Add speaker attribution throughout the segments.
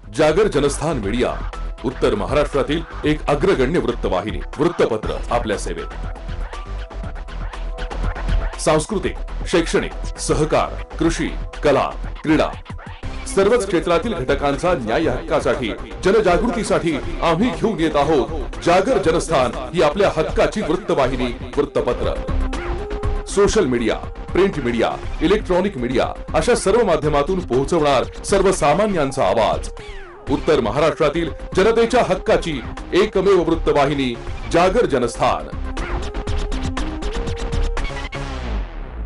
Speaker 1: जागर जनस्थान मीडिया, उत्तर महाराष्ट्रातील एक अग्रगण्य वृत्तवाहिनी, वृत्तपत्र आपल्या सेवेत. सांस्कृतिक, शैक्षणिक, सहकार, कृषी, कला, क्रीडा सर्वच क्षेत्रातील घटकांचा न्याय हक्कासाठी, जनजागृतीसाठी आम्ही घेऊन येत आहोत जागर जनस्थान ही आपल्या हक्काची वृत्तवाहिनी, वृत्तपत्र. Social media, print media, electronic media अशा सर्व माध्यमातून पोहोचवणार सर्वसामान्यांचा आवाज. उत्तर महाराष्ट्रातील जनतेच्या हक्काची एकमेव वृत्तवाहिनी जागर जनस्थान.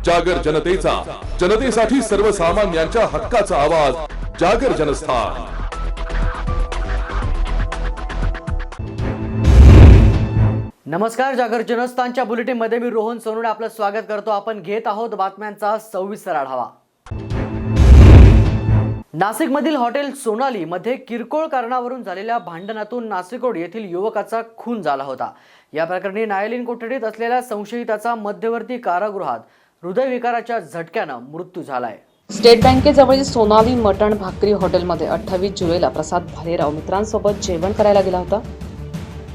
Speaker 1: जागर जनतेचा, जनतेसाठी सर्वसामान्यांच्या हक्काचा आवाज, जागर जनस्थान.
Speaker 2: नमस्कार, जागर जनस्थानच्या बुलेटिन मध्ये मी रोहन सोनवणे आपलं स्वागत करतो. आपण घेत आहोत बातम्यांचा सविस्तर आढावा. नाशिकमधील हॉटेल सोनाली मध्ये किरकोळ कारणावरून झालेल्या भांडणातून नाशिकोड येथील युवकाचा खून झाला होता. या प्रकरणी न्यायालयीन कोठडीत असलेल्या संशयिताचा मध्यवर्ती कारागृहात हृदयविकाराच्या झटक्यानं मृत्यू झालाय.
Speaker 3: स्टेट बँकेजवळील सोनाली मटण भाकरी हॉटेलमध्ये 28 जुलैला प्रसाद भालेराव मित्रांसोबत जेवण करायला गेला होता.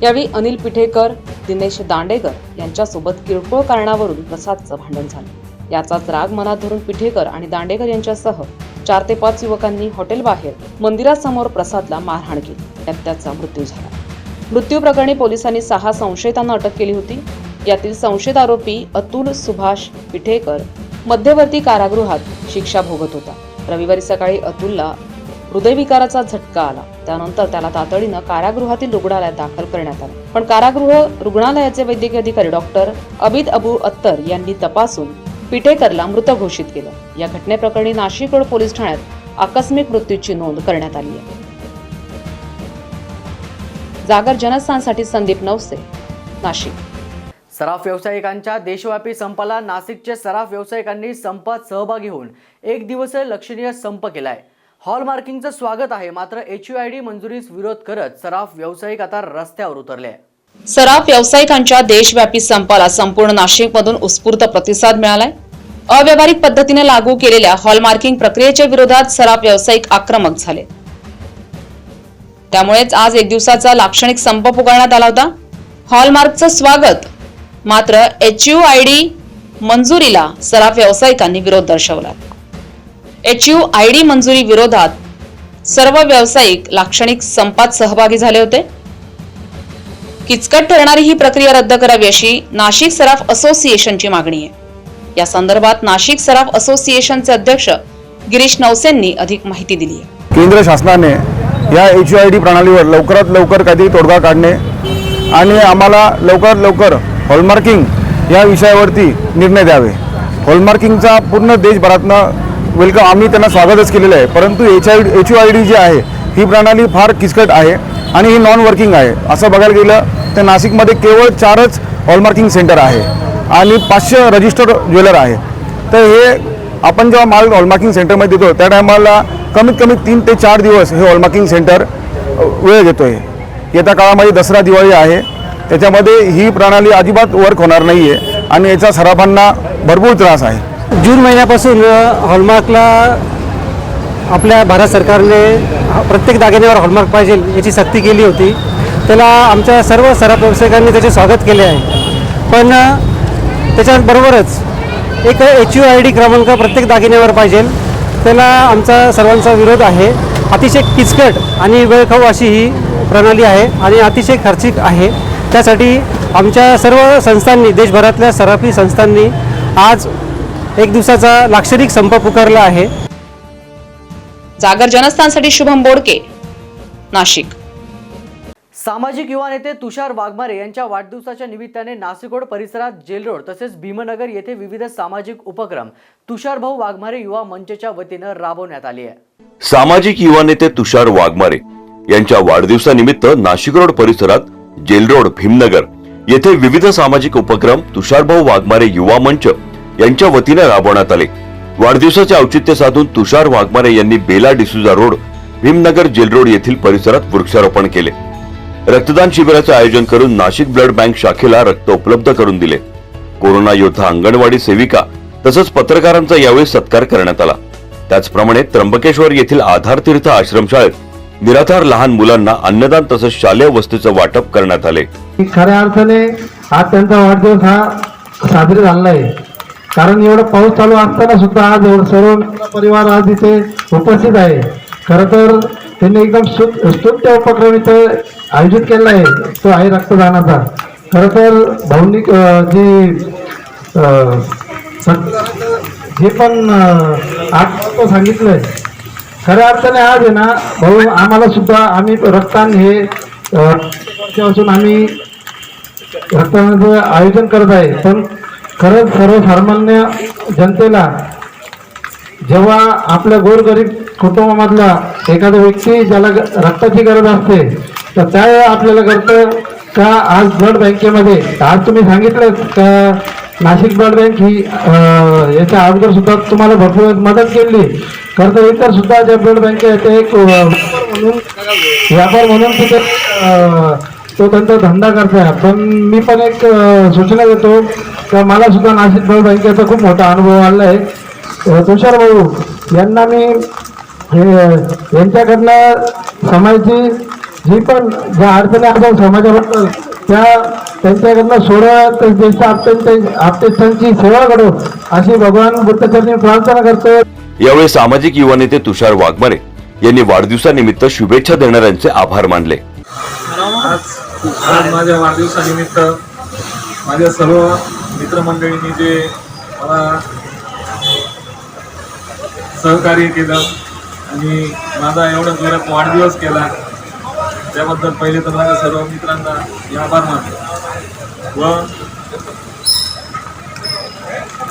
Speaker 3: यावेळी अनिल पिठेकर, दिनेश दांडेकर यांच्यासोबत किरकोळ कारणावरून प्रसादचं भांडण झालं. याचाच राग मनात धरून पिठेकर आणि दांडेकर यांच्यासह 4 ते 5 युवकांनी हॉटेलबाहेर मंदिरासमोर प्रसादला मारहाण केली. त्यात त्याचा मृत्यू झाला. मृत्यू प्रकरणी पोलिसांनी 6 संशयितांना अटक केली होती. यातील संशयित आरोपी अतुल सुभाष पिठेकर मध्यवर्ती कारागृहात शिक्षा भोगत होता. रविवारी सकाळी अतुलला हृदयविकाराचा झटका आला. त्यानंतर त्याला तातडीनं कारागृहातील रुग्णालयात दाखल करण्यात आलं. पण कारागृह रुग्णालयाचे वैद्यकीय अधिकारी डॉक्टर अबिद अबू अत्तर यांनी तपासून पिठेकरला मृत घोषित केलं. या घटनेप्रकरणी नाशिक रोड पोलीस ठाण्यात आकस्मिक मृत्यूची नोंद करण्यात आली आहे. जागर जनस्थानसाठी संदीप नवसे, नाशिक.
Speaker 2: सराफ व्यावसायिकांच्या देशव्यापी संपाला नाशिकचे सराफ व्यावसायिकांनी संपात सहभागी होऊन 1 दिवसीय लक्षणीय संप केलाय. हॉलमार्किंगचं स्वागत आहे, मात्र HUID मंजुरीस विरोध करत सराफ व्यावसायिक आता रस्त्यावर उतरले.
Speaker 3: सराफ व्यावसायिकांच्या देशव्यापी संपाला संपूर्ण नाशिकमधून उत्स्फूर्त प्रतिसाद मिळालाय. अव्यावहारिक पद्धतीने लागू केलेल्या हॉलमार्किंग प्रक्रियेच्या विरोधात सराफ व्यावसायिक आक्रमक झाले. त्यामुळेच आज 1 दिवसाचा लाक्षणिक संप पुकारण्यात आला होता. हॉलमार्कचं स्वागत, मात्र HUID मंजुरीला सराफ व्यावसायिकांनी विरोध दर्शवला. HUID मंजुरी विरोधात सर्व व्यावसायिक लाक्षणिक संपात सहभागी झाले होते. किचकट ठरणारी ही प्रक्रिया रद्द करावी अशी नाशिक सराफ असोसिएशनची मागणी आहे. या संदर्भात नाशिक सराफ असोसिएशनचे अध्यक्ष गिरीश नवसेंनी अधिक माहिती दिली आहे.
Speaker 4: केंद्र शासनाने या HUID प्रणालीवर लवकरात लवकर काहीतरी तोडगा काढणे आणि आम्हाला लवकरात लवकर हॉलमार्किंग या विषयावरती निर्णय द्यावे. हॉलमार्किंगचा पूर्ण देशभरातनं वेलकम, आम्ही त्यांना स्वागतच केलेलं आहे. परंतु HUID जी आहे ही प्रणाली फार किचकट आहे आणि ही नॉन वर्किंग आहे. असं बघायला गेलं तर नाशिकमध्ये केवळ 4च हॉलमार्किंग सेंटर आहे आणि 500 रजिस्टर्ड ज्वेलर आहे. तर हे आपण जेव्हा माल हॉलमार्किंग सेंटरमध्ये देतो त्या टायमाला कमीत कमी 3 ते 4 दिवस हे हॉलमार्किंग सेंटर वेळ घेतो आहे. येत्या काळामध्ये दसरा दिवाळी आहे, त्याच्यामध्ये ही प्रणाली अजिबात वर्क होणार नाही आहे आणि याचा सराफांना भरपूर त्रास आहे.
Speaker 5: जून महिन्यापासून हॉलमार्कला आपल्या भारत सरकारने प्रत्येक दागिन्यावर हॉलमार्क पाहिजे याची सक्ती केली होती. त्याला आमच्या सर्व सराफ व्यावसायिकांनी त्याचे स्वागत केले आहे. पण त्याच्याबरोबरच एक HUID क्रमांक प्रत्येक दागिन्यावर पाहिजे, त्याला आमचा सर्वांचा विरोध आहे. अतिशय किचकट आणि वेळखाऊ अशी ही प्रणाली आहे आणि अतिशय खर्चिक आहे. त्यासाठी आमच्या सर्व संस्थांनी, देशभरातल्या सराफी संस्थांनी आज 1 दिवसाचा लाक्षणिक संप पुकारला आहे.
Speaker 3: जागर जनस्थानसाठी शुभम बोडके, नाशिक.
Speaker 2: सामाजिक युवा नेते तुषार वाघमारे यांच्या वाढदिवसाच्या निमित्ताने नाशिकोड परिसरात जेल रोड तसेच भीमनगर येथे विविध सामाजिक उपक्रम तुषार भाऊ वाघमारे युवा मंचच्या वतीनं राबवण्यात आले आहे.
Speaker 6: सामाजिक युवा नेते तुषार वाघमारे यांच्या वाढदिवसानिमित्त नाशिक रोड परिसरात जेल रोड भीमनगर येथे विविध सामाजिक उपक्रम तुषारभाऊ वाघमारे युवा मंच यांच्या वतीने राबवण्यात आले. वाढदिवसाचे औचित्य साधून तुषार वाघमारे यांनी Bela D'Souza road, Bhimnagar jail road येथील परिसरात वृक्षारोपण केले. रक्तदान शिबिराचे आयोजन करून नाशिक ब्लड बँक शाखेला रक्त उपलब्ध करून दिले. कोरोना योद्धा, अंगणवाडी सेविका तसंच पत्रकारांचा यावेळी सत्कार करण्यात आला. त्याचप्रमाणे त्र्यंबकेश्वर येथील आधार तीर्थ आश्रमशाळेत निराधार लहान मुलांना अन्नदान तसंच शालेय वस्तूचं वाटप करण्यात आले.
Speaker 7: खऱ्या अर्थाने आज त्यांचा वाढदिवस हा साजरा झाला आहे. कारण एवढा पाऊस चालू असताना सुद्धा आज सर्व परिवार आज इथे उपस्थित आहे. खरं तर त्यांनी एकदम स्तुत्य उपक्रम इथे आयोजित केला आहे, तो आहे रक्तदानाचा. खरं तर भावनिक जे पण आज सांगितलंय, खऱ्या अर्थाने आज आहे ना भाऊ, आम्हाला सुद्धा आम्ही रक्तदान हे वर्षापासून आम्ही रक्तदानाचं आयोजन करत आहे. पण खरंच सर्वसामान्य जनतेला जेव्हा आपल्या गोरगरीब कुटुंबामधला एखादा व्यक्ती ज्याला रक्ताची गरज असते, तर त्या आपल्याला करतं का आज ब्लड बँकेमध्ये आज तुम्ही सांगितलं का नाशिक ब्लड बँक ही याच्या अगोदर सुद्धा तुम्हाला भरपूर मदत केली. खरं तर इतर सुद्धा ज्या ब्लड बँक आहेत ते एक व्यापार म्हणून तिथे तो त्यांचा धंदा करतोय. पण मी पण एक सूचना देतो का मला सुद्धा नाशिक ब्लड बँकेचा खूप मोठा अनुभव आला आहे. तुषार भाऊ यांना मी यांच्याकडनं समाजाची जी पण ज्या अडचणी आपण समाजाबद्दल त्यांच्याकडनं आपत्यांची सेवा करू अशी भगवान बुद्धचरणी प्रार्थना करतो.
Speaker 6: यावेळी सामाजिक युवा नेते तुषार वाघमारे यांनी वाढदिवसानिमित्त शुभेच्छा देणाऱ्यांचे आभार मानले.
Speaker 8: आज माझ्या वाढदिवसानिमित्त माझ्या सर्व मित्रमंडळींनी जे मला सहकार्य केलं आणि माझा एवढा जोरात वाढदिवस केला, त्याबद्दल पहिले तर माझ्या सर्व मित्रांना आभार मानतो व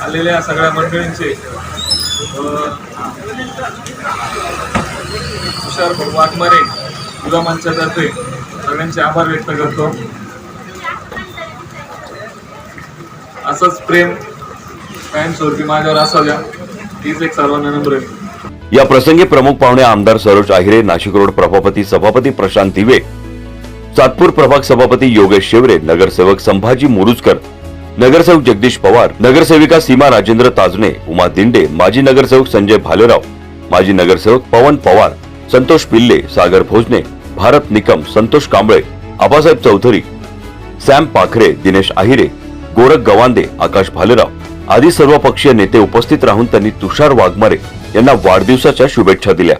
Speaker 8: आलेल्या सगळ्या मंडळींचे तुषार वाघमारे युवा मंचातर्फे सगळ्यांचे आभार व्यक्त करतो. असंच प्रेम कायमस्वरूपी माझ्यावर असाव्या हीच एक सर्वांना नम्र आहे.
Speaker 6: या प्रसंगी प्रमुख पाहुणे आमदार सरोज आहिरे, नाशिक रोड प्रभापती सभापती प्रशांत दिवे, सातपूर प्रभाग सभापती योगेश शेवरे, नगरसेवक संभाजी मुरुजकर, नगरसेवक जगदीश पवार, नगरसेविका सीमा राजेंद्र ताजने, उमा दिंडे, माजी नगरसेवक संजय भालेराव, माजी नगरसेवक पवन पवार, संतोष पिल्ले, सागर भोजने, भारत निकम, संतोष कांबळे, आबासाहेब चौधरी, सॅम पाखरे, दिनेश आहिरे, गोरख गवांदे, आकाश भालेराव आदी सर्व पक्षीय नेते उपस्थित राहून त्यांनी तुषार वाघमारे यांना वाढदिवसाच्या शुभेच्छा दिल्या.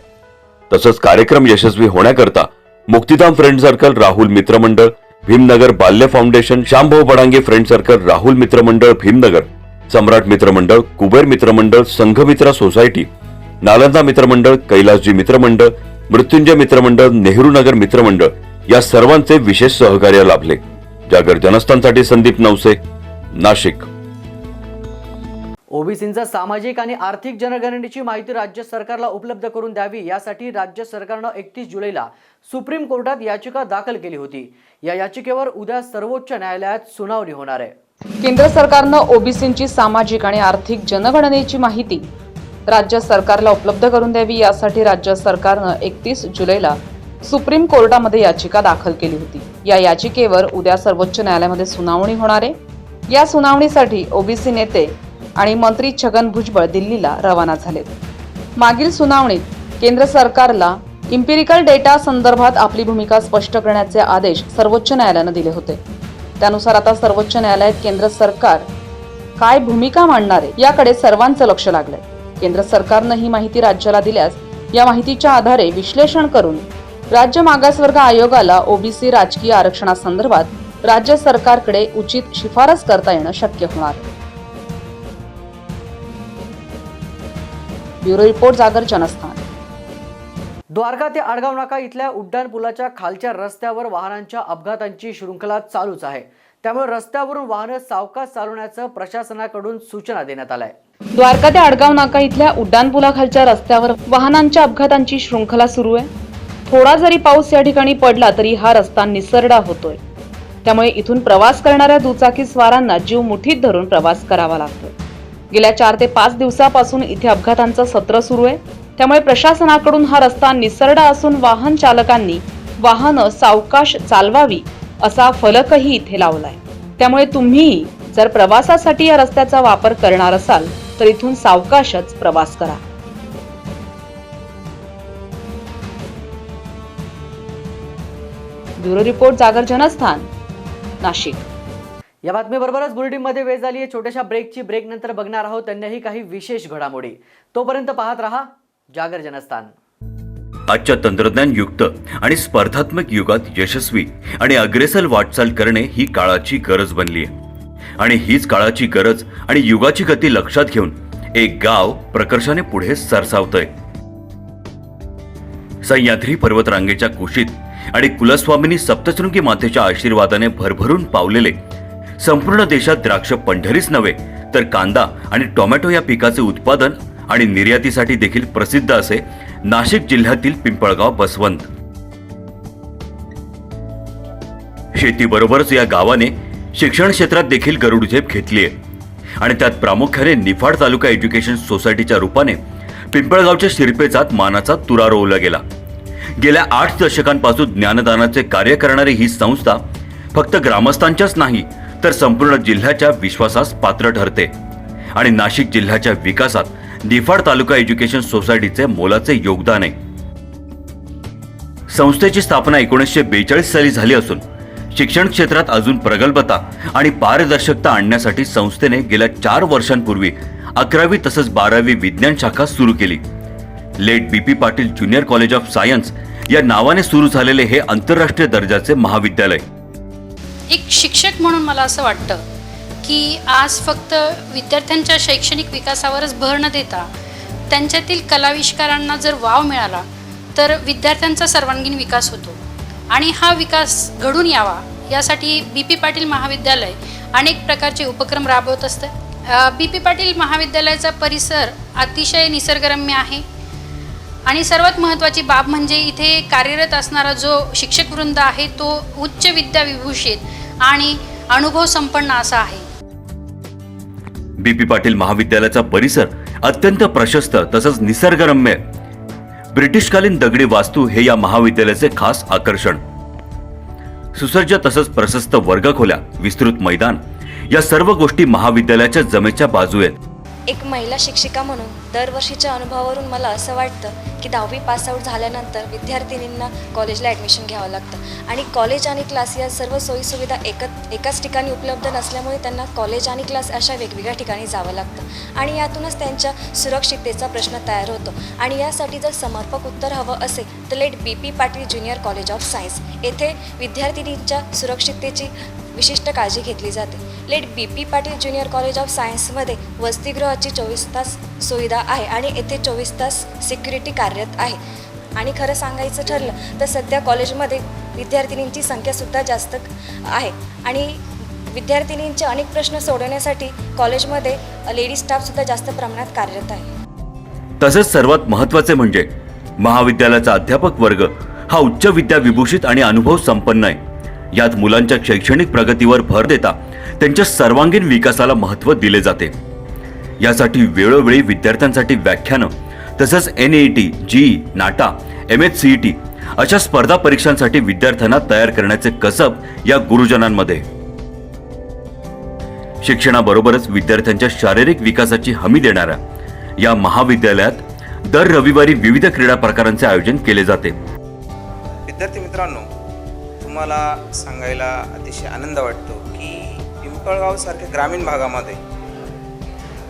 Speaker 6: तसंच कार्यक्रम यशस्वी होण्याकरता मुक्तिधाम फ्रेंड सर्कल, राहुल मित्रमंडळ, भीमनगर बाल्य foundation, Shyambhau Badange friend circle, Rahul मित्रमंडळ भीमनगर, सम्राट मित्रमंडळ, कुबेर मित्रमंडळ, संघमित्रा सोसायटी, नालंदा मित्रमंडळ, कैलासजी मित्रमंडळ, मृत्युंजय मित्रमंडळ, नेहरू नगर मित्रमंडळ या सर्वांचे विशेष सहकार्य लाभले. जागर जनस्थानसाठी संदीप नवसे, नाशिक.
Speaker 2: ओबीसींचा सामाजिक आणि आर्थिक जनगणनेची माहिती राज्य सरकारला उपलब्ध करून द्यावी यासाठी राज्य सरकारनं 31 जुलैला सुप्रीम कोर्टात याचिका दाखल केली होती. या याचिकेवर उद्या सर्वोच्च न्यायालयात सुनावणी होणार आहे.
Speaker 3: केंद्र सरकारनं ओबीसींची सामाजिक आणि आर्थिक जनगणनेची माहिती राज्य सरकारला उपलब्ध करून द्यावी यासाठी राज्य सरकारनं 31 जुलैला सुप्रीम कोर्टामध्ये याचिका दाखल केली होती. या याचिकेवर उद्या सर्वोच्च न्यायालयामध्ये सुनावणी होणार आहे. या सुनावणीसाठी ओबीसी नेते आणि मंत्री छगन भुजबळ दिल्लीला रवाना झालेत. मागील सुनावणीत केंद्र सरकारला इम्पिरिकल डेटा संदर्भात आपली भूमिका स्पष्ट करण्याचे आदेश सर्वोच्च न्यायालयानं दिले होते. त्यानुसार आता सर्वोच्च न्यायालयात केंद्र सरकार काय भूमिका मांडणार आहे याकडे सर्वांचं लक्ष लागलंय. केंद्र सरकारनं ही माहिती राज्याला दिल्यास या माहितीच्या आधारे विश्लेषण करून राज्य मागासवर्ग आयोगाला ओबीसी राजकीय आरक्षणासंदर्भात राज्य सरकारकडे उचित शिफारस करता येणं शक्य होणार आहे. ब्युरो रिपोर्ट, जागर जनस्थान.
Speaker 2: द्वारका ते आडगाव नाका इथल्या उड्डाण पुलाच्या खालच्या रस्त्यावर वाहनांच्या अपघातांची शृंखला चालूच आहे. त्यामुळे रस्त्यावरून वाहनं सावकाश चालवण्याचं प्रशासनाकडून सूचना देण्यात आल्या.
Speaker 3: द्वारका ते आडगाव नाका इथल्या उड्डाण पुलाखालच्या रस्त्यावर वाहनांच्या अपघातांची शृंखला सुरू आहे. थोडा जरी पाऊस या ठिकाणी पडला तरी हा रस्ता निसरडा होतोय. त्यामुळे इथून प्रवास करणाऱ्या दुचाकी स्वारांना जीव मुठीत धरून प्रवास करावा लागतोय. गेल्या 4 ते 5 दिवसापासून इथे अपघातांचं सत्र सुरू आहे. त्यामुळे प्रशासनाकडून हा रस्ता निसरडा असून वाहन चालकांनी वाहनं सावकाश चालवावी असा फलकही इथे लावलाय. त्यामुळे तुम्हीही जर प्रवासासाठी या रस्त्याचा वापर करणार असाल तर इथून सावकाशच प्रवास करा. ब्युरो रिपोर्ट जागर जनस्थान, नाशिक.
Speaker 2: या बातमीबरोबरच बुलेटिनमध्ये वेळ झाली आहे छोट्याशा ब्रेकची. ब्रेक नंतर बघणार आहोत अन्यही काही विशेष घडामोडी. तोपर्यंत पाहत रहा जागर जनस्थान.
Speaker 6: आजच्या तंत्रज्ञानयुक्त आणि स्पर्धात्मक युगात यशस्वी आणि अग्रेसर वाटचाल करणे ही काळाची गरज बनली आहे. आणि हीच काळाची गरज आणि युगाची गती लक्षात घेऊन एक गाव प्रकर्षाने पुढे सरसावतंय. सह्याद्री पर्वतरांगेच्या कुशीत आणि कुलस्वामिनी सप्तशृंगी मातेच्या आशीर्वादाने भरभरून पावलेले संपूर्ण देशात द्राक्ष पंढरीच नव्हे तर कांदा आणि टोमॅटो या पिकाचे उत्पादन आणि निर्यातीसाठी देखील प्रसिद्ध असे नाशिक जिल्ह्यातील पिंपळगाव बसवंत. शेतीबरोबरच या गावाने शिक्षण क्षेत्रात देखील गरुडझेप घेतली आहे आणि त्यात प्रामुख्याने निफाड तालुका एज्युकेशन सोसायटीच्या रूपाने पिंपळगावच्या शिरपेचात मानाचा तुरा रोवला गेला. गेल्या 8 दशकांपासून ज्ञानदानाचे कार्य करणारी ही संस्था फक्त ग्रामस्थांच्याच नाही तर संपूर्ण जिल्ह्याच्या विश्वासास पात्र ठरते आणि नाशिक जिल्ह्याच्या विकासात निफाड तालुका एज्युकेशन सोसायटीचे मोलाचे योगदान आहे. संस्थेची स्थापना 1942 साली झाली असून शिक्षण क्षेत्रात अजून प्रगल्भता आणि पारदर्शकता आणण्यासाठी संस्थेने गेल्या 4 वर्षांपूर्वी 11वी तसंच 12वी विज्ञान शाखा सुरू केली. Late BP Patil junior college of science या नावाने सुरू झालेले हे आंतरराष्ट्रीय दर्जाचे महाविद्यालय.
Speaker 9: एक शिक्षक म्हणून मला असं वाटतं की आज फक्त विद्यार्थ्यांच्या शैक्षणिक विकासावरच भर न देता त्यांच्यातील कलाविष्कारांना जर वाव मिळाला तर विद्यार्थ्यांचा सर्वांगीण विकास होतो आणि हा विकास घडून यावा यासाठी BP पाटील महाविद्यालय अनेक प्रकारचे उपक्रम राबवत असते. BP पाटील महाविद्यालयाचा परिसर अतिशय निसर्गरम्य आहे आणि सर्वात महत्त्वाची बाब म्हणजे इथे कार्यरत असणारा जो शिक्षक वृंद आहे तो उच्च विद्या विभूषित आणि अनुभव संपन्न असा आहे.
Speaker 6: BP पाटील महाविद्यालयाचा परिसर अत्यंत प्रशस्त तसंच निसर्गरम्य. ब्रिटिशकालीन दगडी वास्तू हे या महाविद्यालयाचे खास आकर्षण. सुसज्ज तसंच प्रशस्त वर्गखोल्या, विस्तृत मैदान या सर्व गोष्टी महाविद्यालयाच्या जमेच्या बाजू आहेत.
Speaker 10: एक महिला शिक्षिका म्हणून दरवर्षीच्या अनुभवावरून मला असं वाटतं की 10वी पासआउट झाल्यानंतर विद्यार्थिनींना कॉलेजला ॲडमिशन घ्यावं लागतं आणि कॉलेज आणि क्लास या सर्व सोयीसुविधा एकाच ठिकाणी उपलब्ध नसल्यामुळे त्यांना कॉलेज आणि क्लास अशा वेगवेगळ्या ठिकाणी जावं लागतं आणि यातूनच त्यांच्या सुरक्षिततेचा प्रश्न तयार होतो. आणि यासाठी जर समर्पक उत्तर हवं असेल तर late BP Patil junior college of science येथे विद्यार्थिनींच्या सुरक्षिततेची विशिष्ट काळजी घेतली जाते. Late BP Patil junior college of सायन्समध्ये वसतिगृहाची 24 तास सुविधा आहे आणि येथे 24 तास सिक्युरिटी कार्यरत आहे. आणि खरं सांगायचं ठरलं तर सध्या कॉलेजमध्ये विद्यार्थिनींची संख्यासुद्धा जास्त आहे आणि विद्यार्थिनींचे अनेक प्रश्न सोडवण्यासाठी कॉलेजमध्ये लेडीज स्टाफसुद्धा जास्त प्रमाणात कार्यरत आहे.
Speaker 6: तसेच सर्वात महत्त्वाचे म्हणजे महाविद्यालयाचा अध्यापक वर्ग हा उच्च विद्या विभूषित आणि अनुभव संपन्न आहे. यात मुलांच्या शैक्षणिक प्रगतीवर भर देता त्यांच्या सर्वांगीण विकासाला महत्त्व दिले जाते. यासाठी वेळोवेळी विद्यार्थ्यांसाठी व्याख्यानं तसंच NEET, GE, नाटा, MHCET अशा स्पर्धा परीक्षांसाठी विद्यार्थ्यांना तयार करण्याचे कसब या गुरुजनांमध्ये. शिक्षणाबरोबरच विद्यार्थ्यांच्या शारीरिक विकासाची हमी देणाऱ्या या महाविद्यालयात दर रविवारी विविध क्रीडा प्रकारांचे आयोजन केले जाते.
Speaker 11: विद्यार्थी मित्रांनो, तुम्हाला सांगायला अतिशय आनंद वाटतो की पिंपळगावसारख्या ग्रामीण भागामध्ये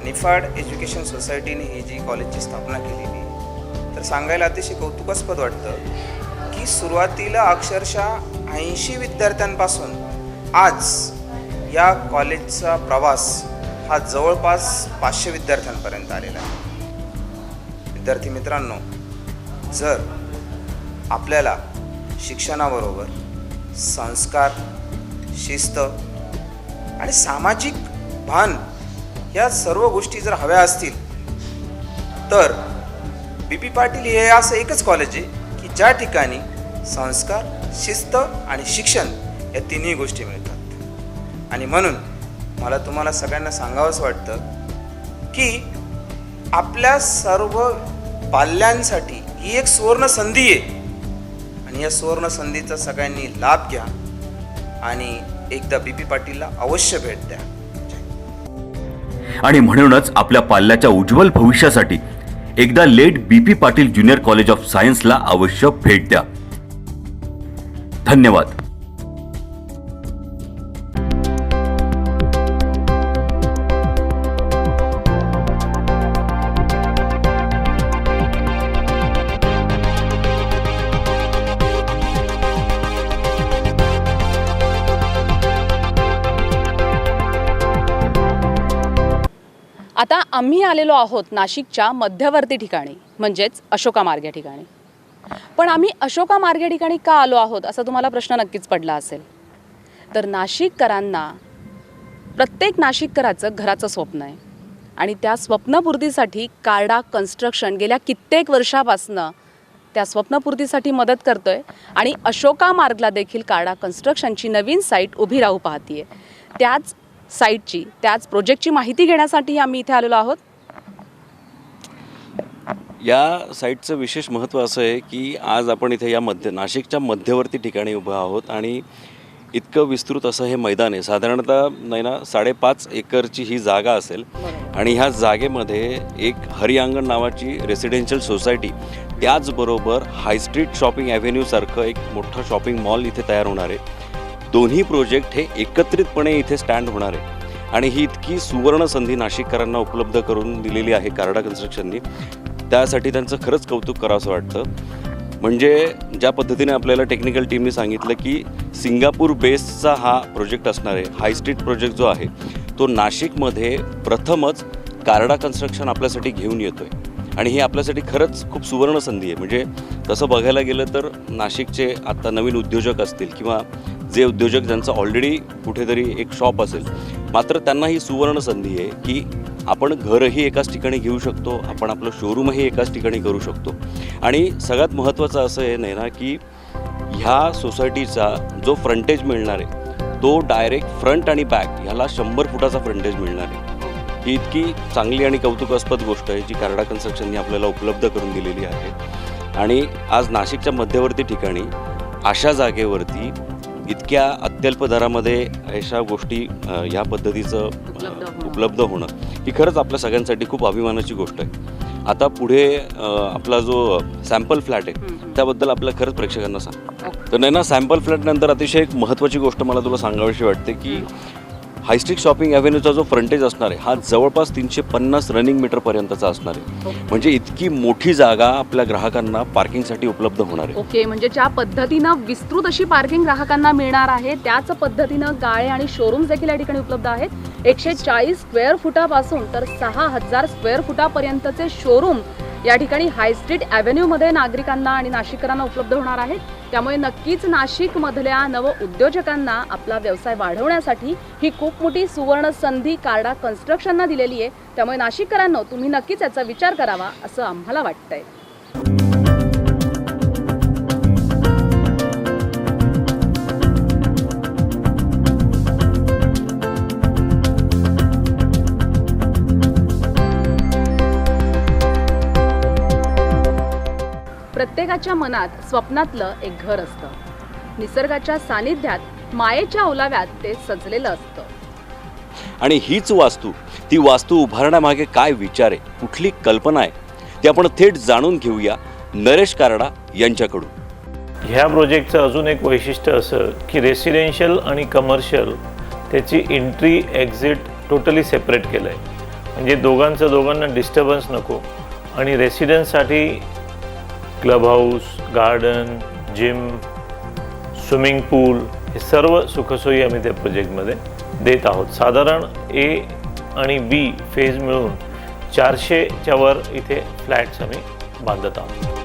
Speaker 11: निफाड एज्युकेशन सोसायटीने ही जी कॉलेजची स्थापना केलेली तर सांगायला अतिशय कौतुकास्पद वाटतं की सुरुवातीला अक्षरशः 80 विद्यार्थ्यांपासून आज या कॉलेजचा प्रवास हा जवळपास 500 विद्यार्थ्यांपर्यंत आलेला आहे. विद्यार्थी मित्रांनो, जर आपल्याला शिक्षणाबरोबर संस्कार, शिस्त आणि सामाजिक भान या सर्व गोष्टी जर हव्या असतील तर BP पाटील हे असं एकच कॉलेज आहे की ज्या ठिकाणी संस्कार, शिस्त आणि शिक्षण या तिन्ही गोष्टी मिळतात. आणि म्हणून मला तुम्हाला सगळ्यांना सांगावंसं वाटतं की आपल्या सर्व पाल्यांसाठी ही एक सुवर्ण संधी आहे आणि या सुवर्ण संधीचा सगळ्यांनी लाभ घ्या आणि एकदा BP पाटीलला अवश्य भेट द्या.
Speaker 6: आणि म्हणूनच आपल्या पाल्याच्या उज्ज्वल भविष्यासाठी एकदा late BP Patil junior college of सायन्सला अवश्य भेट द्या. धन्यवाद.
Speaker 3: आम्ही आलेलो आहोत नाशिकच्या मध्यवर्ती ठिकाणी म्हणजेच अशोका मार्ग या ठिकाणी. पण आम्ही अशोका मार्ग या ठिकाणी का आलो आहोत असा तुम्हाला प्रश्न नक्कीच पडला असेल. तर नाशिककरांना प्रत्येक नाशिककराचं घराचं स्वप्न आहे आणि त्या स्वप्नपूर्तीसाठी कार्डा कन्स्ट्रक्शन गेल्या कित्येक वर्षापासनं त्या स्वप्नपूर्तीसाठी मदत करतोय आणि अशोका मार्गला देखील कार्डा कन्स्ट्रक्शनची नवीन साईट उभी राहू पाहतीये. त्याच साईटची त्याच प्रोजेक्टची माहिती घेण्यासाठी आम्ही इथे आलेलो आहोत.
Speaker 12: या साईटचं विशेष महत्त्व असं आहे की आज आपण इथे या नाशिकच्या मध्यवर्ती ठिकाणी उभं आहोत आणि इतकं विस्तृत असं हे मैदान आहे. साधारणतः नाही ना 5.5 एकरची ही जागा असेल आणि ह्या जागेमध्ये एक हरियांगण नावाची रेसिडेन्शियल सोसायटी, त्याचबरोबर हायस्ट्रीट शॉपिंग ॲव्हेन्यूसारखं एक मोठं शॉपिंग मॉल इथे तयार होणार आहे. दोन्ही प्रोजेक्ट हे एकत्रितपणे इथे स्टँड होणार आहे आणि ही इतकी सुवर्ण संधी नाशिककरांना उपलब्ध करून दिलेली आहे कार्डा कन्स्ट्रक्शननी. त्यासाठी त्यांचं खरंच कौतुक करावंसं वाटतं. म्हणजे ज्या पद्धतीने आपल्याला टेक्निकल टीमने सांगितलं की सिंगापूर बेसचा हा प्रोजेक्ट असणार आहे. हाय स्ट्रीट प्रोजेक्ट जो आहे तो नाशिकमध्ये प्रथमच कार्डा कन्स्ट्रक्शन आपल्यासाठी घेऊन येतो आहे आणि ही आपल्यासाठी खरंच खूप सुवर्ण संधी आहे. म्हणजे तसं बघायला गेलं तर नाशिकचे आत्ता नवीन उद्योजक असतील किंवा जे उद्योजक ज्यांचं ऑलरेडी कुठेतरी एक शॉप असेल, मात्र त्यांना ही सुवर्ण संधी आहे की आपण घरही एकाच ठिकाणी घेऊ शकतो, आपण आपलं शोरूमही एकाच ठिकाणी करू शकतो. आणि सगळ्यात महत्त्वाचं असं आहे नाही ना की ह्या सोसायटीचा जो फ्रंटेज मिळणार आहे तो डायरेक्ट फ्रंट आणि बॅक ह्याला 100 फुटाचा फ्रंटेज मिळणार आहे. ही इतकी चांगली आणि कौतुकास्पद गोष्ट आहे जी कार्डा कन्स्ट्रक्शनने आपल्याला उपलब्ध करून दिलेली आहे. आणि आज नाशिकच्या मध्यवर्ती ठिकाणी अशा जागेवरती इतक्या अत्यल्प दरामध्ये अशा गोष्टी ह्या पद्धतीचं उपलब्ध होणं ही खरंच आपल्या सगळ्यांसाठी खूप अभिमानाची गोष्ट आहे. आता पुढे आपला जो सॅम्पल फ्लॅट आहे त्याबद्दल आपल्या खरंच प्रेक्षकांना सांग. तर नाही ना, सॅम्पल फ्लॅटनंतर अतिशय एक महत्त्वाची गोष्ट मला तुला सांगावीशी वाटते की हायस्ट्रीट शॉपिंग ॲव्हेन्यूचा जो फ्रंटेज असणार आहे हा जवळपास 350 रनिंग मीटरपर्यंतचा असणार आहे. म्हणजे इतकी मोठी जागा आपल्या ग्राहकांना पार्किंगसाठी उपलब्ध होणार आहे.
Speaker 3: ओके, म्हणजे ज्या पद्धतीनं विस्तृत अशी पार्किंग ग्राहकांना मिळणार आहे त्याच पद्धतीनं गाळे आणि शोरूम्स देखील या ठिकाणी उपलब्ध आहेत. 140 स्क्वेअर फुटापासून तर 6000 स्क्वेअर फुटापर्यंतचे शोरूम या ठिकाणी हायस्ट्रीट ॲव्हेन्यूमध्ये नागरिकांना आणि नाशिककरांना उपलब्ध होणार आहेत. त्यामुळे नक्कीच नाशिकमधल्या नव उद्योजकांना आपला व्यवसाय वाढवण्यासाठी ही खूप मोठी सुवर्ण संधी कार्डा कन्स्ट्रक्शनना दिलेली आहे. त्यामुळे नाशिककरांनो तुम्ही नक्कीच याचा विचार करावा असं आम्हाला वाटतंय. प्रत्येकाच्या मनात स्वप्नातलं एक घर असतं. निसर्गाच्या सानिध्यात मायेच्या ओलाव्यात ते सजलेलं असतं.
Speaker 12: आणि हीच वास्तू, ती वास्तू उभारण्यामागे काय विचार आहे, कुठली कल्पना आहे, ते आपण थेट जाणून घेऊया नरेश कार्डा यांच्याकडून.
Speaker 13: ह्या प्रोजेक्टचं अजून एक वैशिष्ट्य असं की रेसिडेन्शियल आणि कमर्शियल त्याची एंट्री एक्झिट टोटली सेपरेट केलं आहे. म्हणजे दोघांना डिस्टर्बन्स नको. आणि रेसिडेन्ससाठी club house, garden, gym, swimming pool हे सर्व सुखसोयी आम्ही त्या प्रोजेक्टमध्ये देत आहोत. साधारण ए आणि बी फेज मिळून 400च्या वर इथे फ्लॅट्स आम्ही बांधत आहोत.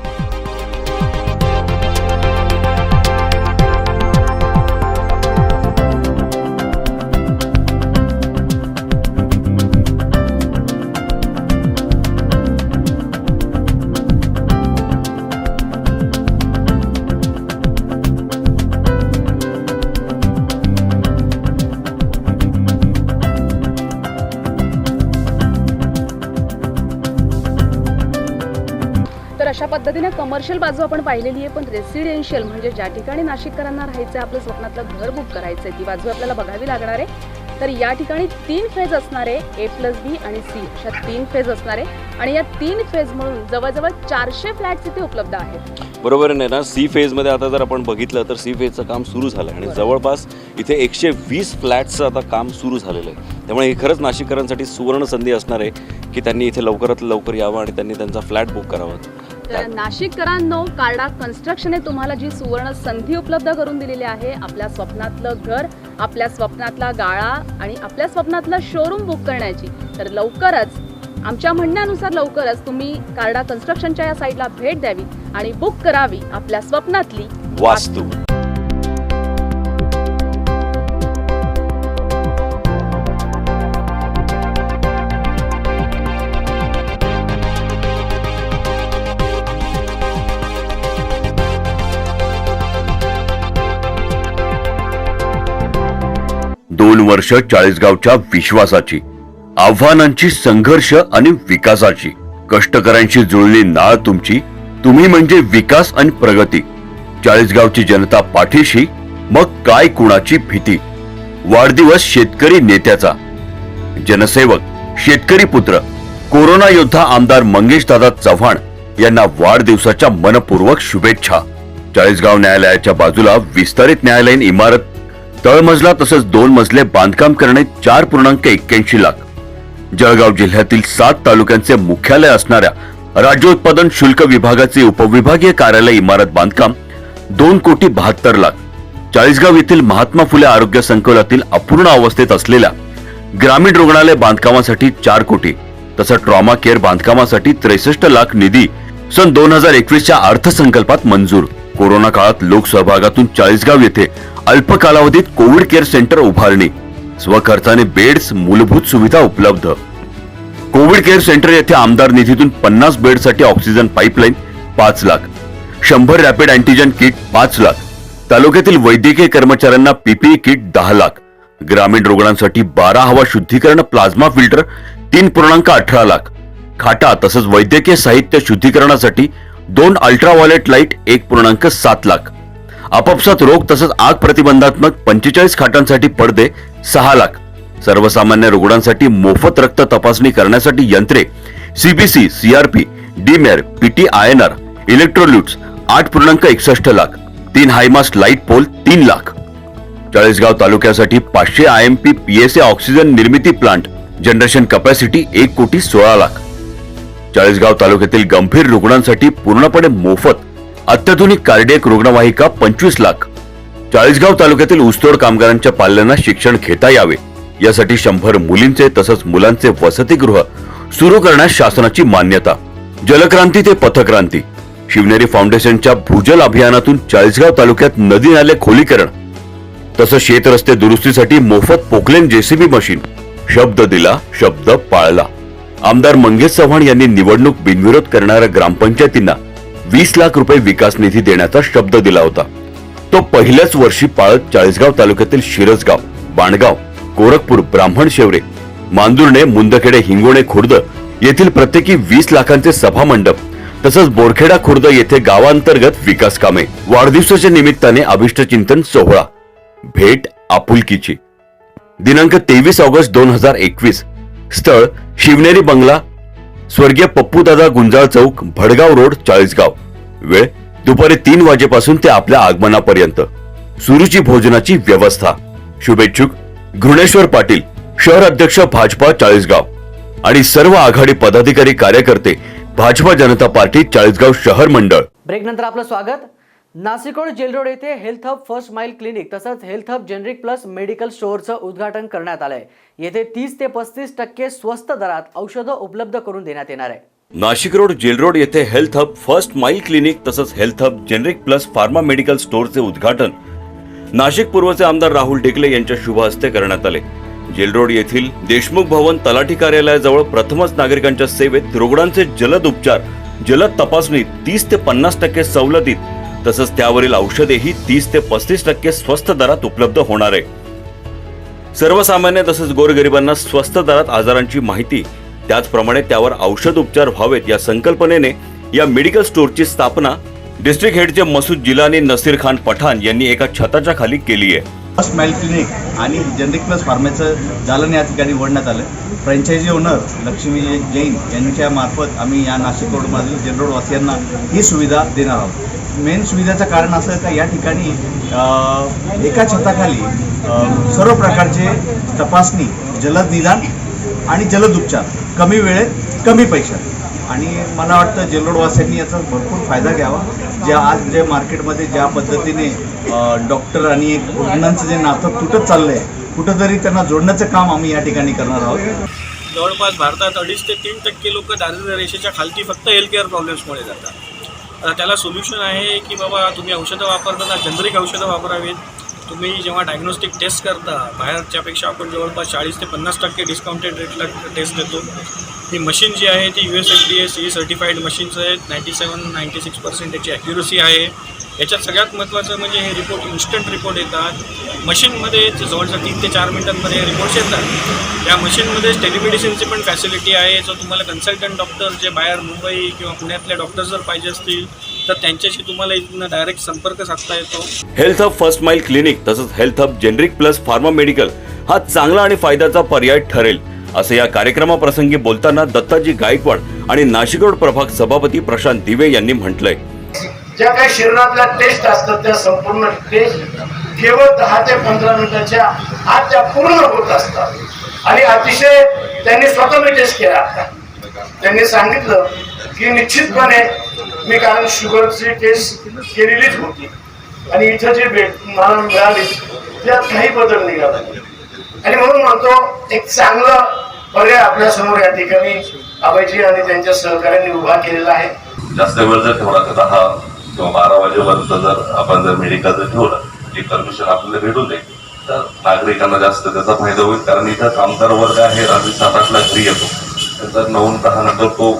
Speaker 3: अशा पद्धतीने कमर्शियल बाजू आपण पाहिलेली आहे, पण रेसिडेन्शियल म्हणजे ज्या ठिकाणी नाशिककरांना राहायचं आहे, आपलं स्वप्नातलं घर बुक करायचं आहे, ती बाजू आपल्याला बघावी लागणार आहे. तर या ठिकाणी 3 फेज असणार आहे, A+B आणि C अशा 3 फेज असणार आहे आणि या 3 फेज म्हणून जवळजवळ 400 फ्लॅट्स इथे उपलब्ध आहेत.
Speaker 12: बरोबर आहे ना. सी फेजमध्ये आता जर आपण बघितलं तर सी फेजचं काम सुरू झालं आहे आणि जवळपास इथे 120 फ्लॅट्सचं आता काम सुरू झालेलं आहे. त्यामुळे ही खरंच नाशिककरांसाठी सुवर्ण संधी असणार आहे की त्यांनी इथे लवकरात लवकर यावं आणि त्यांनी त्यांचा फ्लॅट बुक करावा.
Speaker 3: तर नाशिककरांनो, कार्डा कन्स्ट्रक्शनने तुम्हाला जी सुवर्ण संधी उपलब्ध करून दिलेली आहे आपल्या स्वप्नातलं घर, आपल्या स्वप्नातला गाळा आणि आपल्या स्वप्नातलं शोरूम बुक करण्याची, तर लवकरच आमच्या म्हणण्यानुसार लवकरच तुम्ही कारडा कन्स्ट्रक्शनच्या या साईटला भेट द्यावी आणि बुक करावी आपल्या स्वप्नातली
Speaker 12: वास्तू.
Speaker 6: दोन वर्ष चाळीसगावच्या विश्वासाची, आव्हानांची, संघर्ष आणि विकासाची, कष्टकऱ्यांशी जुळली नाळ तुमची. तुम्ही म्हणजे विकास आणि प्रगती. चाळीसगावची जनता पाठीशी, मग काय कुणाची भीती. वाढदिवस शेतकरी नेत्याचा. जनसेवक, शेतकरी पुत्र, कोरोना योद्धा आमदार मंगेशदादा चव्हाण यांना वाढदिवसाच्या मनपूर्वक शुभेच्छा. चाळीसगाव न्यायालयाच्या बाजूला विस्तारित न्यायालयीन इमारत, तळमजला तसंच 2 मजले बांधकाम करणे 4.81 लाख. जळगाव जिल्ह्यातील 7 तालुक्यांचे मुख्यालय असणाऱ्या राज्योत्पादन शुल्क विभागाचे उपविभागीय कार्यालय इमारत बांधकाम 2,72 लाख. चाळीसगाव येथील महात्मा फुले आरोग्य संकुलातील अपूर्ण अवस्थेत असलेल्या ग्रामीण रुग्णालय बांधकामासाठी 4 कोटी, तसंच ट्रॉमा केअर बांधकामासाठी 63 लाख निधी सन 2021च्या अर्थसंकल्पात मंजूर. कोरोना काळात लोकसहभागातून चाळीसगाव येथे अल्प कालावधीत कोविड केअर सेंटर उभारणी, स्वखर्चाने बेड्स, मूलभूत सुविधा उपलब्ध. कोविड केअर सेंटर येथे आमदार निधीतून 50 बेडसाठी oxygen pipeline 5 lakh, 100 rapid antigen kit 5 lakh, तालुक्यातील वैद्यकीय कर्मचाऱ्यांना पीपीई किट 10 लाख, ग्रामीण रुग्णांसाठी 12 हवा शुद्धीकरण प्लाझ्मा फिल्टर 3.18 लाख, खाटा तसंच वैद्यकीय साहित्य शुद्धीकरणासाठी 2 अल्ट्राव्हायोलेट लाईट 1.7 लाख, आपापसात रोग तसंच आग प्रतिबंधात्मक 45 खाटांसाठी पडदे 6 लाख, सर्वसामान्य रुग्णांसाठी मोफत रक्त तपासणी करण्यासाठी यंत्रे, CBC, CRP, D dimer, PT INR, electrolytes 8.61 lakh, 3 high mast light pole 3 lakh. Chalisgaon तालुक्यासाठी 500 आयएमपी पीएसए ऑक्सिजन निर्मिती plant, generation capacity 1,16 lakh. Chalisgaon तालुक्यातील गंभीर रुग्णांसाठी पूर्णपणे मोफत अत्याधुनिक कार्डियक रुग्णवाहिका 25 लाख. चाळीसगाव तालुक्यातील ऊसतोड कामगारांच्या पाल्यांना शिक्षण घेता यावे यासाठी 100 मुलींचे तसंच मुलांचे वसतिगृह सुरू करण्यास शासनाची मान्यता. जलक्रांती ते पथक्रांती. शिवनेरी फाउंडेशनच्या भूजल अभियानातून चाळीसगाव तालुक्यात नदी नाले खोलीकरण तसंच शेतरस्ते दुरुस्तीसाठी मोफत पोकलेन जेसीबी मशीन. शब्द दिला, शब्द पाळला. आमदार मंगेश चव्हाण यांनी निवडणूक बिनविरोध करणाऱ्या ग्रामपंचायतींना 20 लाख रुपये विकास निधी देण्याचा शब्द दिला होता. तो पहिल्याच वर्षी पाळत चाळीसगाव तालुक्यातील शिरसगाव, बाणगाव, गोरखपूर, ब्राह्मण शेवरे, मांदुर्णे, मुंदखेडे, हिंगोणे, खुर्द येथील प्रत्येकी 20 लाखांचे सभा मंडप तसंच बोरखेडा खुर्द येथे गावांतर्गत विकास कामे. वाढदिवसाच्या निमित्ताने अभिष्टचिंतन सोहळा. भेट आपुलकीची. दिनांक 23 ऑगस्ट 2021. स्थळ शिवनेरी बंगला, स्वर्गीय पप्पूदादा गुंजाळ चौक, भडगाव रोड, चाळीसगाव. वेळ दुपारी 3 वाजेपासून ते आपल्या आगमनापर्यंत. सुरुची भोजनाची व्यवस्था. शुभेच्छुक घृणेश्वर पाटील, शहर अध्यक्ष भाजपा चाळीसगाव आणि सर्व आघाडी पदाधिकारी कार्यकर्ते भाजपा जनता पार्टी चाळीसगाव शहर मंडळ.
Speaker 2: ब्रेक नंतर आपलं स्वागत. नाशिक रोड जेल रोड येथे health hub first mile clinic तसंच health hub generic plus medical स्टोअरचं उद्घाटन करण्यात आलंय. येथे 30 ते 35% स्वस्त दरात औषधं उपलब्ध करून देण्यात येणार आहे.
Speaker 6: नाशिक रोड जेल रोड येथे health hub first mile clinic तसंच health hub generic plus pharma medical स्टोअरचे उद्घाटन नाशिक पूर्वचे आमदार राहुल ढेकले यांच्या शुभ हस्ते करण्यात आले. जेल रोड येथील देशमुख भवन तलाठी कार्यालयाजवळ प्रथमच नागरिकांच्या सेवेत रुग्णांचे जलद उपचार, जलद तपासणी 30 ते 50% सवलतीत तसंच त्यावरील औषधेही 30 ते 35% स्वस्त दरात उपलब्ध होणार आहे. सर्वसामान्य तसंच गोरगरिबांना स्वस्त दरात आजारांची माहिती, त्याचप्रमाणे त्यावर औषध उपचार व्हावेत या संकल्पनेने या मेडिकल स्टोअरची स्थापना डिस्ट्रिक्ट हेडचे मसूद जिलानी नसीर खान पठाण यांनी एका छताच्या खाली केली आहे.
Speaker 14: फर्स्ट माइल क्लिनिक आणि जेनरिक प्लस फार्मेचं दालन या ठिकाणी उघडण्यात आलं. फ्रँचायझी ओनर लक्ष्मी जैन यांच्या मार्फत आम्ही या नाशिक रोडमधील जेल रोड वासियांना ही सुविधा देणार आहोत. मेन सुविधाचं कारण असं का या ठिकाणी एका छताखाली सर्व प्रकारचे तपासणी, जलद निदान आणि जलद उपचार कमी वेळेत कमी पैशात. आणि मला वाटतं जेल रोड वासियांनी याचा भरपूर फायदा घ्यावा. आज जे मार्केटमध्ये ज्या पद्धतीने डॉक्टर आणि रुग्णांचं जे नातं तुटत चाललं आहे, कुठंतरी त्यांना जोडण्याचं काम आम्ही या ठिकाणी करणार आहोत.
Speaker 8: जवळपास भारतात 2.5 ते 3% लोक दारिद्र्य रेषेच्या खालती फक्त हेल्थकेअर प्रॉब्लेम्समुळे जातात. त्याला सोल्युशन आहे की बाबा तुम्ही औषधं वापरताना जनरिक औषधं वापरावीत. तुम्ही जेव्हा डायग्नोस्टिक टेस्ट करता बाहेरच्यापेक्षा आपण जवळपास 40 ते 50% डिस्काउंटेड रेटला टेस्ट देतो. ही मशीन जी आहे ती USFDA CE सर्टिफाईड मशीन्स आहेत. 97-96% त्याची ॲक्युरसी आहे. याच्यात सगळ्यात महत्त्वाचं म्हणजे हे रिपोर्ट इन्स्टंट रिपोर्ट येतात. मशीनमध्ये जवळजवळ 3 ते 4 मिनिटांमध्ये हे रिपोर्ट्स येतात. या मशीनमध्ये टेलिमेडिसिनची पण फॅसिलिटी आहे. जर तुम्हाला कन्सल्टंट डॉक्टर जे बाहेर मुंबई किंवा पुण्यातले डॉक्टर जर पाहिजे असतील तर त्यांच्याशी तुम्हाला इथनं डायरेक्ट संपर्क साधता येतो.
Speaker 6: Health hub first mile clinic तसंच health hub generic plus pharma medical हा चांगला आणि फायद्याचा पर्याय ठरेल असं या कार्यक्रमाप्रसंगी बोलताना दत्ताजी गायकवाड आणि नाशिक रोड प्रभाग सभापती प्रशांत दिवे यांनी म्हटलंय.
Speaker 7: ज्या काही शरीरातल्या टेस्ट असतात त्या संपूर्ण टेस्ट केवळ 10 ते 15 मिनिटाच्या आत त्या पूर्ण होत असतात. आणि अतिशय त्यांनी स्वतः टेस्ट केला. त्यांनी सांगितलं की निश्चितपणे मी कारण शुगरची टेस्ट केलेलीच होती आणि इथं जे मला मिळाली त्यात काही बदल निघाला आणि म्हणून म्हणतो एक चांगलं पर्याय आपल्या समोर या ठिकाणी अभयजी आणि त्यांच्या सहकार्याने उभा केलेला आहे.
Speaker 15: जास्त वेळ जर ठेवला तर 10 किंवा 12 वाजेपर्यंत जर आपण जर मेडिकल जर ठेवलं जे परमिशन आपल्याला भेटून जाईल तर नागरिकांना जास्त त्याचा फायदा होईल. कारण इथं कामगार वर्ग आहे रात्री 7-8ला घरी येतो तर 9-10 नंतर तो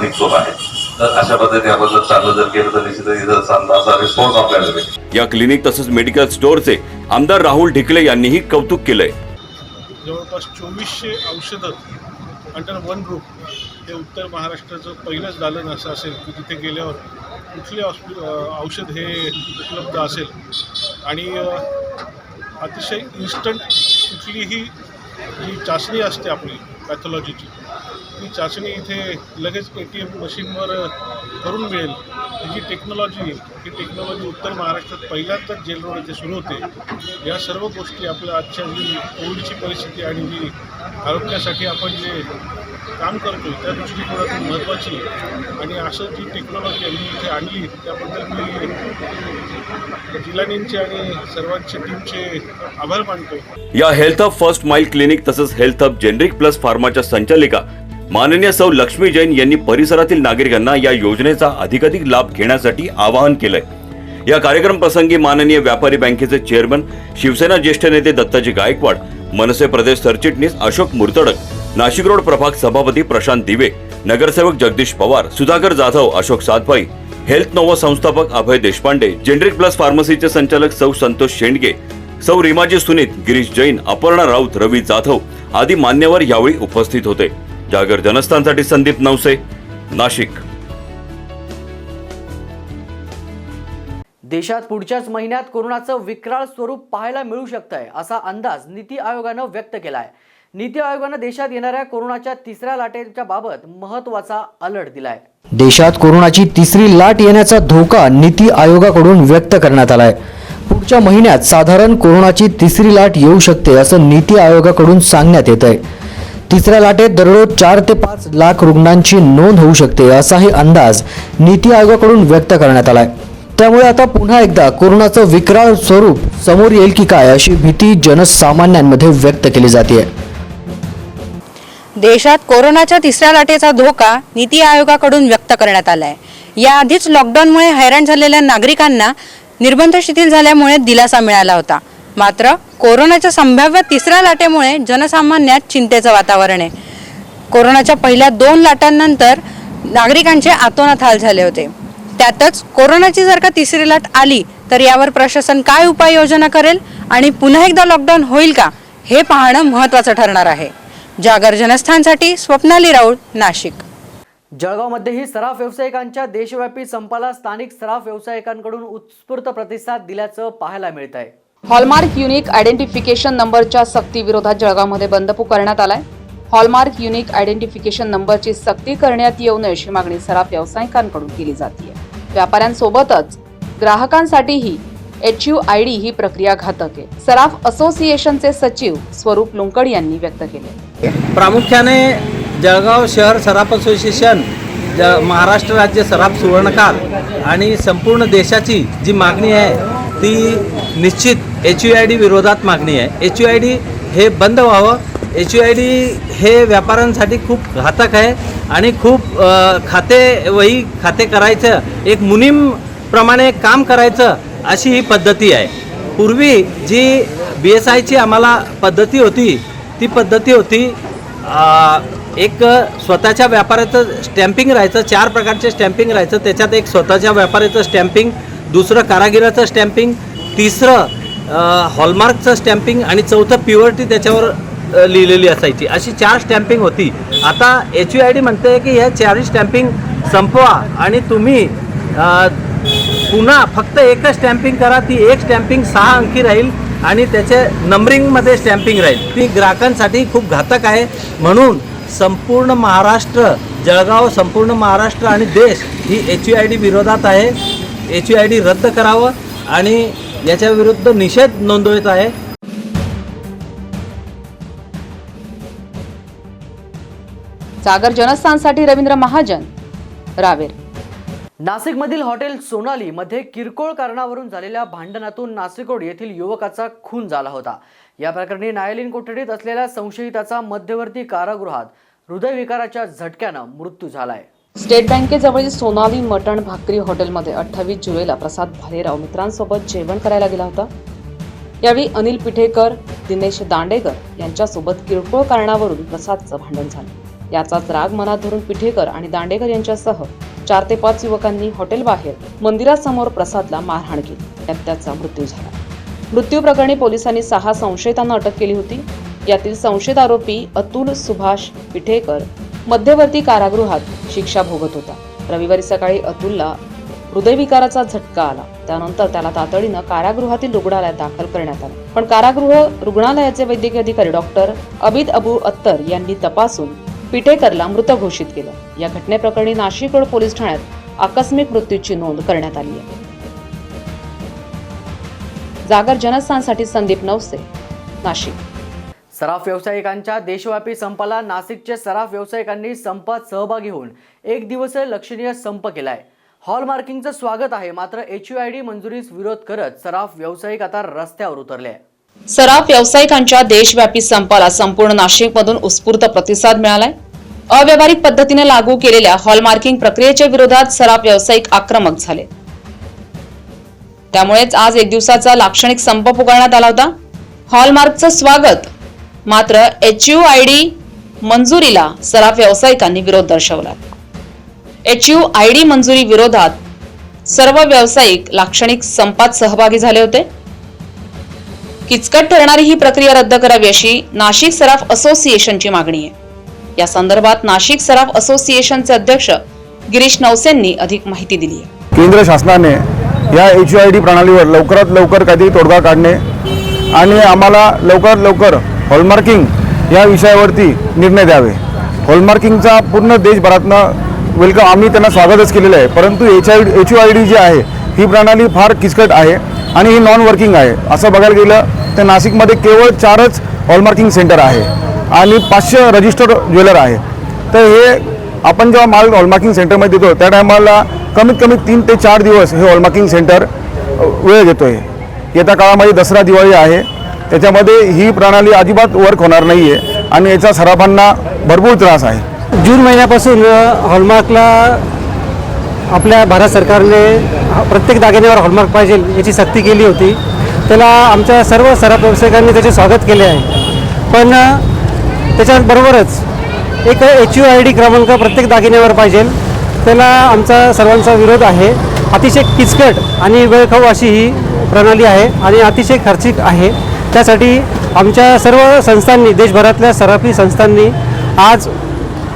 Speaker 15: निघतो आहे. तर अशा पद्धतीने आपण जर चांगलं जर केलं तर निश्चितच इथं चांगला असा रिस्पॉन्स आपल्याला भेटेल.
Speaker 6: या क्लिनिक तसंच मेडिकल स्टोअरचे आमदार राहुल ढिकले यांनीही कौतुक केलंय.
Speaker 8: जवळपास 2400 औषधं अंडर वन रूफ हे उत्तर महाराष्ट्राचं पहिलंच दालन असं असेल की तिथे गेल्यावर कुठले औषध हे उपलब्ध असेल आणि अतिशय इन्स्टंट कुठलीही जी चाचणी असते आपली पॅथॉलॉजीची ती चाचणी इथे लगेच ATM मशीनवर करून मिळेल. ही टेक्नॉलॉजी उत्तर महाराष्ट्रात पहिल्यांदाच जेल रोड इथे सुरू होते. या सर्व गोष्टी आपल्या आजच्या जी कोविडची परिस्थिती आणि जी आरोग्यासाठी आपण जे काम करतो त्या दृष्टिकोनातून महत्त्वाची आणि असं जी टेक्नॉलॉजी आम्ही इथे आणली त्याबद्दल मी जिल्हानींचे आणि सर्वांच्या टीमचे आभार मानतो.
Speaker 6: या health hub first mile clinic तसंच हेल्थ हब जेनरिक प्लस फार्माच्या संचालिका माननीय सौ लक्ष्मी जैन यांनी परिसरातील नागरिकांना या योजनेचा अधिकाधिक लाभ घेण्यासाठी आवाहन केलंय. या कार्यक्रम प्रसंगी माननीय व्यापारी बँकेचे चेअरमन शिवसेना ज्येष्ठ नेते दत्ताजी गायकवाड, मनसे प्रदेश सरचिटणीस अशोक मुर्तडक, नाशिक रोड प्रभाग सभापती प्रशांत दिवे, नगरसेवक जगदीश पवार, सुधाकर जाधव, अशोक सातभाई, हेल्थ नोवा संस्थापक अभय देशपांडे, जेनरिक प्लस फार्मसीचे संचालक सौ संतोष शेंडगे, सौ रीमाजी सुनीत, गिरीश जैन, अपर्णा राऊत, रवी जाधव आदी मान्यवर यावेळी उपस्थित होते. जागर जनस्थानसाठी संदीप नवसे, नाशिक.
Speaker 2: देशात पुढच्याच महिन्यात कोरोनाचं विक्राळ स्वरूप पाहायला मिळू शकतंय असा अंदाज नीती आयोगानं व्यक्त केलाय. नीती आयोगानं देशात येणाऱ्या कोरोनाच्या तिसऱ्या लाटेच्या बाबत महत्त्वाचा अलर्ट दिलाय.
Speaker 16: देशात कोरोनाची तिसरी लाट येण्याचा धोका नीती आयोगाकडून व्यक्त करण्यात आलाय. पुढच्या महिन्यात साधारण कोरोनाची तिसरी लाट येऊ शकते असं नीती आयोगाकडून सांगण्यात येत आहे. तिसऱ्या लाटेत दररोज 4 ते 5 लाख रुग्णांची नोंद होऊ शकते असाही अंदाज नीती आयोगाकडून व्यक्त करण्यात आलाय. त्यामुळे आता पुन्हा एकदा कोरोनाचं विक्राळ स्वरूप समोर येईल की काय अशी भीती जनसामान्यांमध्ये व्यक्त केली जाते.
Speaker 17: देशात कोरोनाच्या तिसऱ्या लाटेचा धोका नीती आयोगाकडून व्यक्त करण्यात आलाय. याआधीच लॉकडाऊनमुळे हैराण झालेल्या नागरिकांना निर्बंध शिथिल झाल्यामुळे दिलासा मिळाला होता. मात्र कोरोनाच्या संभाव्य तिसऱ्या लाटेमुळे जनसामान्यात चिंतेचं वातावरण आहे. कोरोनाच्या पहिल्या 2 लाटांनंतर नागरिकांचे आतोनात हाल झाले होते. त्यातच कोरोनाची जर का तिसरी लाट आली तर यावर प्रशासन काय उपाययोजना करेल आणि पुन्हा एकदा लॉकडाऊन होईल का हे पाहणं महत्त्वाचं ठरणार आहे. जागर जनस्थानसाठी स्वप्नाली राऊळ, नाशिक.
Speaker 2: जळगावमध्येही सराफ व्यावसायिकांच्या देशव्यापी संपाला स्थानिक सराफ व्यावसायिकांकडून उत्स्फूर्त प्रतिसाद दिल्याचं पाहायला मिळत आहे.
Speaker 3: हॉलमार्क युनिक आयडेंटिफिकेशन नंबरच्या सक्तीविरोधात जळगावमध्ये बंद पुकारण्यात आलाय. हॉलमार्क युनिक आयडेंटिफिकेशन नंबरची सक्ती करण्यात येऊ नये अशी मागणी सराफ व्यावसायिकांकडून केली जाते. व्यापाऱ्यांसोबतच ग्राहकांसाठीही HUID ही प्रक्रिया घातक आहे. सराफ असोसिएशनचे सचिव स्वरूप लुंकड यांनी व्यक्त केले.
Speaker 18: प्रामुख्याने जळगाव शहर सराफ असोसिएशन, महाराष्ट्र राज्य सराफ सुवर्णकाल आणि संपूर्ण देशाची जी मागणी आहे ती निश्चित HUID विरोधात मागणी आहे. HUID हे बंद व्हावं HUID हे व्यापाऱ्यांसाठी खूप घातक आहे आणि खूप खाते करायचं एक मुनीमप्रमाणे काम करायचं अशी ही पद्धती आहे. पूर्वी जी BSIची आम्हाला पद्धती होती ती पद्धती होती एक स्वतःच्या व्यापाराचं स्टॅम्पिंग राहायचं, 4 प्रकारचे स्टॅम्पिंग राहायचं. त्याच्यात एक स्वतःच्या व्यापाराचं स्टॅम्पिंग, दुसरं कारागिराचं स्टॅम्पिंग, तिसरं हॉलमार्कचं स्टॅम्पिंग आणि चौथं प्युअरिटी त्याच्यावर लिहिलेली असायची. अशी 4 स्टॅम्पिंग होती. आता HUID म्हणते की ह्या 4 स्टॅम्पिंग संपवा आणि तुम्ही पुन्हा फक्त एकच स्टॅम्पिंग करा. ती एक स्टॅम्पिंग 6 अंकी राहील आणि त्याचे नंबरिंगमध्ये स्टॅम्पिंग राहील. ती ग्राहकांसाठी खूप घातक आहे. म्हणून संपूर्ण महाराष्ट्र, जळगाव, संपूर्ण महाराष्ट्र आणि देश ही HUID विरोधात आहे. HUID रद्द करावं आणि याच्या विरुद्ध निषेध नोंदवत आहे.
Speaker 3: जागर जनस्थानसाठी रवींद्र महाजन, रावेर.
Speaker 2: नाशिकमधील हॉटेल सोनाली मध्ये किरकोळ कारणावरून झालेल्या भांडणातून नाशिकोड येथील युवकाचा खून झाला होता. या प्रकरणी न्यायालयीन कोठडीत असलेल्या संशयिताचा मध्यवर्ती कारागृहात हृदयविकाराच्या झटक्यानं मृत्यू झालाय.
Speaker 3: स्टेट बँकेजवळील सोनाली मटण भाकरी हॉटेलमध्ये 28 जुलैला प्रसाद भालेराव मित्रांसोबत जेवण करायला गेला होता. यावेळी अनिल पिठेकर, दिनेश दांडेकर यांच्यासोबत किरकोळ कारणावरून प्रसादचं भांडण झालं. याचाच राग मनात धरून पिठेकर आणि दांडेकर यांच्यासह 4 ते 5 युवकांनी हॉटेलबाहेर मंदिरासमोर प्रसादला मारहाण केली. त्यात त्याचा मृत्यू झाला. मृत्यू प्रकरणी पोलिसांनी 6 संशयितांना अटक केली होती. यातील संशयित आरोपी अतुल सुभाष पिठेकर मध्यवर्ती कारागृहात शिक्षा भोगत होता. रविवारी सकाळी अतुलला हृदयविकाराचा झटका आला. त्यानंतर त्याला तातडीनं कारागृहातील रुग्णालयात दाखल करण्यात आलं. पण कारागृह रुग्णालयाचे वैद्यकीय अधिकारी डॉक्टर अबिद अबू अत्तर यांनी तपासून पिठेकरला मृत घोषित केलं. या घटनेप्रकरणी नाशिक रोड पोलीस ठाण्यात आकस्मिक मृत्यूची नोंद करण्यात आली आहे. जागर जनस्थानसाठी संदीप नवसे, नाशिक.
Speaker 2: सराफ व्यावसायिकांच्या देशव्यापी संपाला नाशिकचे सराफ व्यावसायिकांनी संपात सहभागी होऊन 1 दिवसीय लक्षणीय संप केलाय. हॉलमार्किंगचं स्वागत आहे, मात्र HUID मंजुरीस विरोध करत सराफ व्यावसायिक आता रस्त्यावर उतरले.
Speaker 3: सराफ व्यावसायिकांच्या देशव्यापी संपाला संपूर्ण नाशिकमधून उत्स्फूर्त प्रतिसाद मिळालाय. अव्यावहारिक पद्धतीने लागू केलेल्या हॉलमार्किंग प्रक्रियेच्या विरोधात सराफ व्यावसायिक आक्रमक झाले. त्यामुळेच आज 1 दिवसाचा लाक्षणिक संप पुकारण्यात आला होता. हॉलमार्कचं स्वागत, मात्र HUID मंजुरीला सराफ व्यावसायिकांनी विरोध दर्शवला. HUID मंजुरी विरोधात सर्व व्यावसायिक लाक्षणिक संपात सहभागी झाले होते. किचकट ठरणारी ही प्रक्रिया रद्द करावी अशी नाशिक सराफ असोसिएशनची मागणी आहे. या संदर्भात नाशिक सराफ असोसिएशनचे अध्यक्ष गिरीश नवसेंनी अधिक माहिती दिली आहे.
Speaker 4: केंद्र शासनाने या HUID प्रणालीवर लवकरात लवकर काहीतरी तोडगा काढणे आणि आम्हाला लवकरात लवकर हॉलमार्किंग या विषयावरती निर्णय द्यावे. हॉलमार्किंगचा पूर्ण देशभरातनं वेलकम, आम्ही त्यांना स्वागतच केलेलं आहे. परंतु HUID जी आहे ही प्रणाली फार किचकट आहे आणि ही नॉन वर्किंग आहे. असं बघायला गेलं तर नाशिकमध्ये केवळ 4च हॉलमार्किंग सेंटर आहे आणि 500 रजिस्टर्ड ज्वेलर आहे. तर हे आपण जेव्हा माल हॉलमार्किंग सेंटरमध्ये देतो त्या टायमाला कमीत कमी 3 ते 4 दिवस हे हॉलमार्किंग सेंटर वेळ घेतो आहे. येत्या काळामध्ये दसरा दिवाळी आहे, त्याच्यामध्ये ही प्रणाली अजिबात वर्क होणार नाही आहे आणि याचा सराफांना भरपूर त्रास आहे.
Speaker 5: जून महिन्यापासून हॉलमार्कला आपल्या भारत सरकारने प्रत्येक दागिन्यावर हॉलमार्क पाहिजे याची सक्ती केली होती. त्याला आमच्या सर्व सराफ व्यावसायिकांनी त्याचे स्वागत केले आहे. पण त्याच्याबरोबरच एक HUID क्रमांक प्रत्येक दागिन्यावर पाहिजे, त्याला आमचा सर्वांचा विरोध आहे. अतिशय किचकट आणि वेळखाऊ अशी ही प्रणाली आहे आणि अतिशय खर्चिक आहे. त्यासाठी आमच्या सर्व संस्थांनी, देशभरातल्या सराफी संस्थांनी आज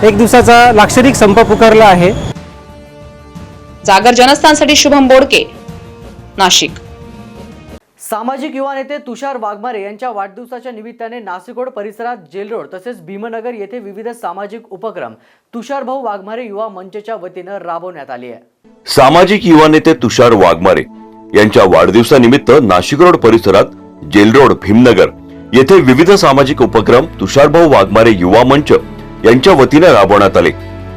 Speaker 5: 1 दिवसाचा लाक्षणिक संप पुकारला आहे.
Speaker 3: जागर जनस्थानसाठी शुभम बोडके, नाशिक.
Speaker 2: सामाजिक युवा नेते तुषार वाघमारे यांच्या वाढदिवसाच्या निमित्ताने नाशिकोड परिसरात जेल रोड तसेच भीमनगर येथे विविध सामाजिक उपक्रम तुषार भाऊ वाघमारे युवा मंचच्या वतीनं राबवण्यात आले आहे.
Speaker 6: सामाजिक युवा नेते तुषार वाघमारे यांच्या वाढदिवसानिमित्त नाशिक रोड परिसरात जेल रोड भीमनगर येथे विविध सामाजिक उपक्रम तुषार भाऊ वाघमारे युवा मंच यांच्या वतीने राबवण्यात आले.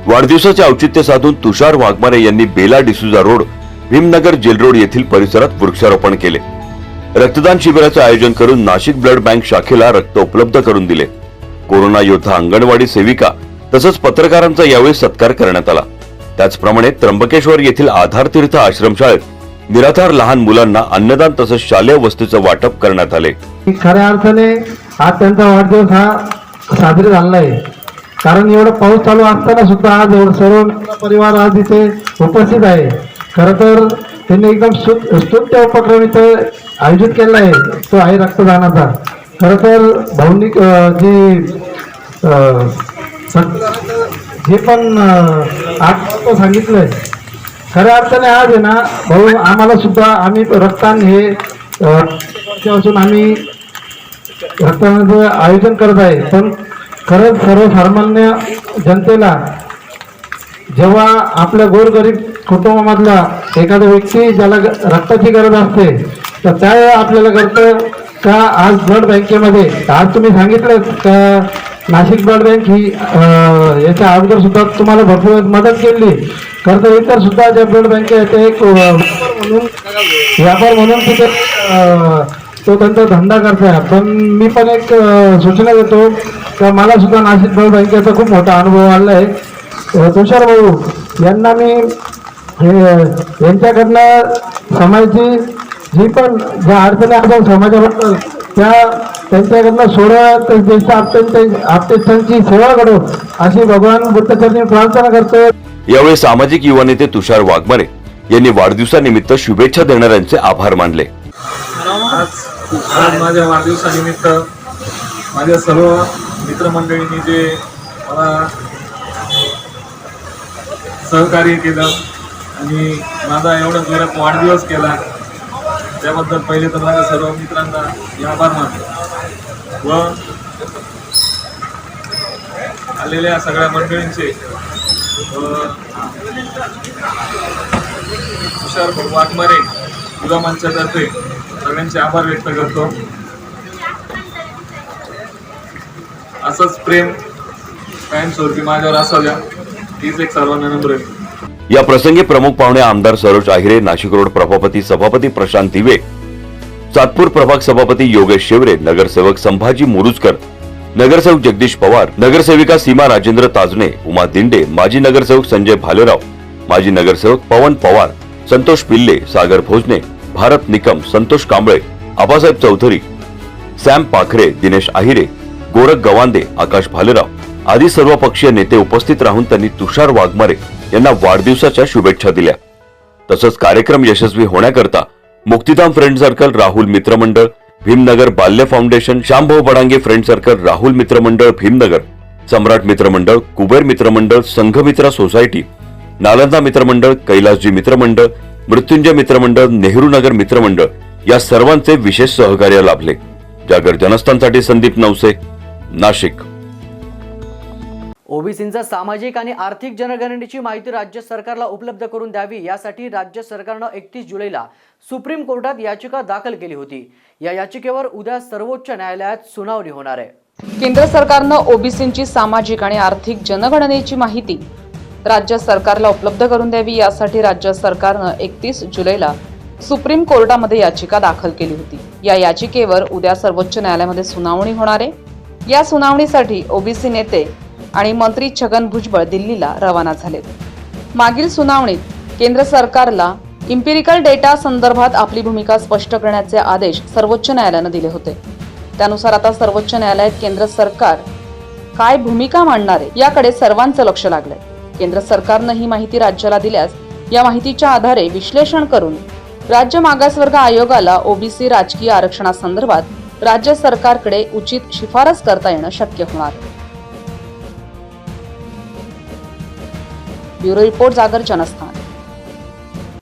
Speaker 6: वाढदिवसाचे औचित्य साधून तुषार वाघमारे यांनी Bela D'Souza road, Bhimnagar jail road येथील परिसरात वृक्षारोपण केले. रक्तदान शिबिराचे आयोजन करून नाशिक ब्लड बँक शाखेला रक्त उपलब्ध करून दिले. कोरोना योद्धा अंगणवाडी सेविका तसंच पत्रकारांचा यावेळी सत्कार करण्यात आला। त्याचप्रमाणे त्र्यंबकेश्वर येथील आधार तीर्थ आश्रमशाळेत निराधार लहान मुलांना अन्नदान तसंच शालेय वस्तूचं वाटप करण्यात आले।
Speaker 7: खऱ्या अर्थाने आज त्यांचा वाढदिवस हा साजरा झाला आहे, कारण एवढा पाऊस चालू असताना सुद्धा आज सर्व परिवार आज इथे उपस्थित आहे। खरं तर त्यांनी एकदम स्तुत्य उपक्रम इथे आयोजित केला आहे, तो आहे रक्तदानाचा। खरं तर भावनिक जे पण आज सांगितलंय, खऱ्या अर्थाने आज आहे ना भाऊ, आम्हाला सुद्धा आम्ही रक्तदान हे वर्षापासून आम्ही रक्तदानाचं आयोजन करत आहे, पण खरंच सर्वसामान्य जनतेला जेव्हा आपल्या गोरगरीब कुटुंबामधला एखादा व्यक्ती ज्याला रक्ताची गरज असते, तर त्यावेळेला आपल्याला कळतं का आज ब्लड बँकेमध्ये आज तुम्ही सांगितलं का नाशिक ब्लड बँक ही याच्या अगोदर सुद्धा तुम्हाला भरपूर मदत केली। खरं तर इतर सुद्धा ज्या ब्लड बँक आहेत ते एक व्यापार म्हणून तिथे तो त्यांचा धंदा करताय, पण मी पण एक सूचना देतो का मला सुद्धा नाशिक ब्लड बँकेचा खूप मोठा अनुभव आला आहे। तुषार भाऊ यांना मी यांच्याकडनं समाजाची जी पण ज्या अडचणी असतात समाजाबद्दल त्यांच्याकडनं आपत्यांची सेवा करू अशी भगवान बुद्धचरणी प्रार्थना करतो।
Speaker 6: यावेळी सामाजिक युवा नेते तुषार वाघमारे यांनी वाढदिवसानिमित्त शुभेच्छा देणाऱ्यांचे आभार मानले।
Speaker 19: आज माझ्या वाढदिवसानिमित्त माझ्या सर्व मित्रमंडळींनी जे मला सहकार्य केलं आणि माझा एवढा जोरात वाढदिवस केला, त्याबद्दल पहिले तर माझ्या सर्व मित्रांना मी आभार मानतो व आलेल्या सगळ्या मंडळींचे तुषार वाघमारे युवा मंचातर्फे सगळ्यांचे आभार व्यक्त करतो। असंच प्रेम कायमस्वरूपी माझ्यावर असाव्या हीच एक सर्वांना नम्र आहे।
Speaker 6: या प्रसंगी प्रमुख पाहुणे आमदार सरोज आहिरे, नाशिक रोड प्रभापती सभापती प्रशांत दिवे, सातपूर प्रभाग सभापती योगेश शेवरे, नगरसेवक संभाजी मुरुजकर, नगरसेवक जगदीश पवार, नगरसेविका सीमा राजेंद्र ताजणे, उमा दिंडे, माजी नगरसेवक संजय भालेराव, माजी नगरसेवक पवन पवार, संतोष पिल्ले, सागर भोजने, भारत निकम, संतोष कांबळे, आबासाहेब चौधरी, सॅम पाखरे, दिनेश आहिरे, गोरख गवांदे, आकाश भालेराव आदी सर्व पक्षीय नेते उपस्थित राहून त्यांनी तुषार वाघमारे यांना वाढदिवसाच्या शुभेच्छा दिल्या। तसंच कार्यक्रम यशस्वी होण्याकरता मुक्तिधाम फ्रेंड सर्कल, राहुल मित्रमंडळ, भीमनगर बाल्य foundation, Shyambhau Badange friend circle, Rahul मित्रमंडळ भीमनगर, सम्राट मित्रमंडळ, कुबेर मित्रमंडळ, संघमित्रा सोसायटी, नालंदा मित्रमंडळ, कैलासजी मित्रमंडळ, मृत्युंजय मित्रमंडळ, नेहरू नगर मित्रमंडळ या सर्वांचे विशेष सहकार्य लाभले। जागर जनस्थानसाठी संदीप नवसे, नाशिक।
Speaker 2: ओबीसींचा सामाजिक आणि आर्थिक जनगणनेची माहिती राज्य सरकारला उपलब्ध करून द्यावी यासाठी राज्य सरकारनं 31 जुलैला सुप्रीम कोर्टात याचिका दाखल केली होती। या याचिकेवर उद्या सर्वोच्च न्यायालयात सुनावणी होणार आहे।
Speaker 3: केंद्र सरकारनं ओबीसींची सामाजिक आणि आर्थिक जनगणनेची माहिती राज्य सरकारला उपलब्ध करून द्यावी यासाठी राज्य सरकारनं 31 जुलैला सुप्रीम कोर्टामध्ये याचिका दाखल केली होती। या याचिकेवर उद्या सर्वोच्च न्यायालयामध्ये सुनावणी होणार आहे। या सुनावणीसाठी ओबीसी नेते आणि मंत्री छगन भुजबळ दिल्लीला रवाना झालेत। मागील सुनावणीत केंद्र सरकारला इम्पिरिकल डेटा संदर्भात आपली भूमिका स्पष्ट करण्याचे आदेश सर्वोच्च न्यायालयानं दिले होते। त्यानुसार आता सर्वोच्च न्यायालयात केंद्र सरकार काय भूमिका मांडणार आहे याकडे सर्वांचं लक्ष लागलंय। केंद्र सरकारनं ही माहिती राज्याला दिल्यास या माहितीच्या आधारे विश्लेषण करून राज्य मागासवर्ग आयोगाला ओबीसी राजकीय आरक्षणासंदर्भात राज्य सरकारकडे उचित शिफारस करता येणं शक्य होणार। ब्युरो रिपोर्ट, जागर जनस्थान।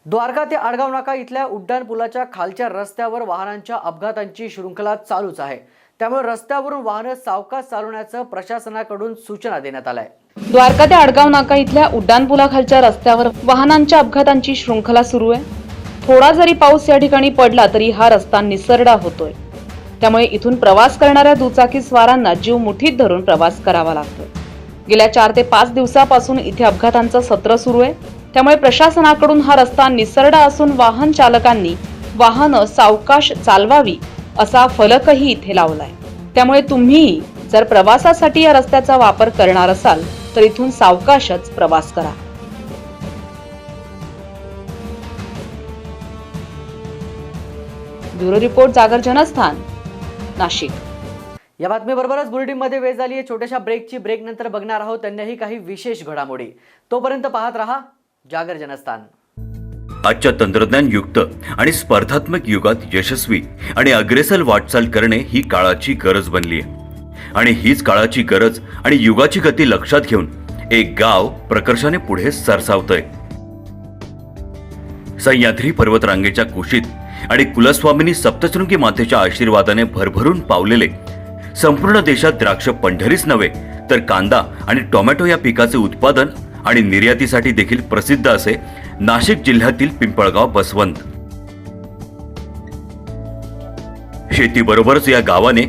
Speaker 2: द्वारका ते आडगाव नाका इथल्या उड्डाण पुलाच्या खालच्या रस्त्यावर वाहनांच्या अपघातांची शृंखला चालूच आहे। त्यामुळे रस्त्यावरून वाहनं सावकाश चालवण्याचं प्रशासनाकडून सूचना देण्यात आल्या आहे।
Speaker 3: द्वारका ते आडगाव नाका इथल्या उड्डाण पुलाखालच्या रस्त्यावर वाहनांच्या अपघातांची शृंखला सुरू आहे। थोडा जरी पाऊस या ठिकाणी पडला तरी हा रस्ता निसरडा होतोय। त्यामुळे इथून प्रवास करणाऱ्या दुचाकी स्वारांना जीव मुठीत धरून प्रवास करावा लागतोय। गेल्या 4 ते 5 दिवसापासून इथे अपघातांचं सत्र सुरू आहे। त्यामुळे प्रशासनाकडून हा रस्ता निसरडा असून वाहन चालकांनी वाहनं सावकाश चालवावी असा फलकही इथे लावलाय। त्यामुळे तुम्ही जर प्रवासासाठी या रस्त्याचा वापर करणार असाल तर इथून सावकाशच प्रवास करा. ब्युरो रिपोर्ट, जागर जनस्थान, नाशिक.
Speaker 2: या बातमीबरोबरच बुलेटिनमध्ये वेळ झाली आहे छोट्याशा ब्रेकची. ब्रेक नंतर बघणार आहोत अन्यही काही विशेष घडामोडी. तोपर्यंत पाहत रहा जागर जनस्थान.
Speaker 6: आजच्या तंत्रज्ञानयुक्त आणि स्पर्धात्मक युगात यशस्वी आणि अग्रेसर वाटचाल करणे ही काळाची गरज बनली आहे. आणि हीच काळाची गरज आणि युगाची गती लक्षात घेऊन एक गाव प्रकर्षाने पुढे सरसावतंय. सह्याद्री पर्वतरांगेच्या कुशीत आणि कुलस्वामिनी सप्तशृंगी मातेच्या आशीर्वादाने भरभरून पावलेले संपूर्ण देशात द्राक्ष पंढरीच नव्हे तर कांदा आणि टोमॅटो या पिकाचे उत्पादन आणि निर्यातीसाठी देखील प्रसिद्ध असे नाशिक जिल्ह्यातील पिंपळगाव बसवंत. शेतीबरोबरच या गावाने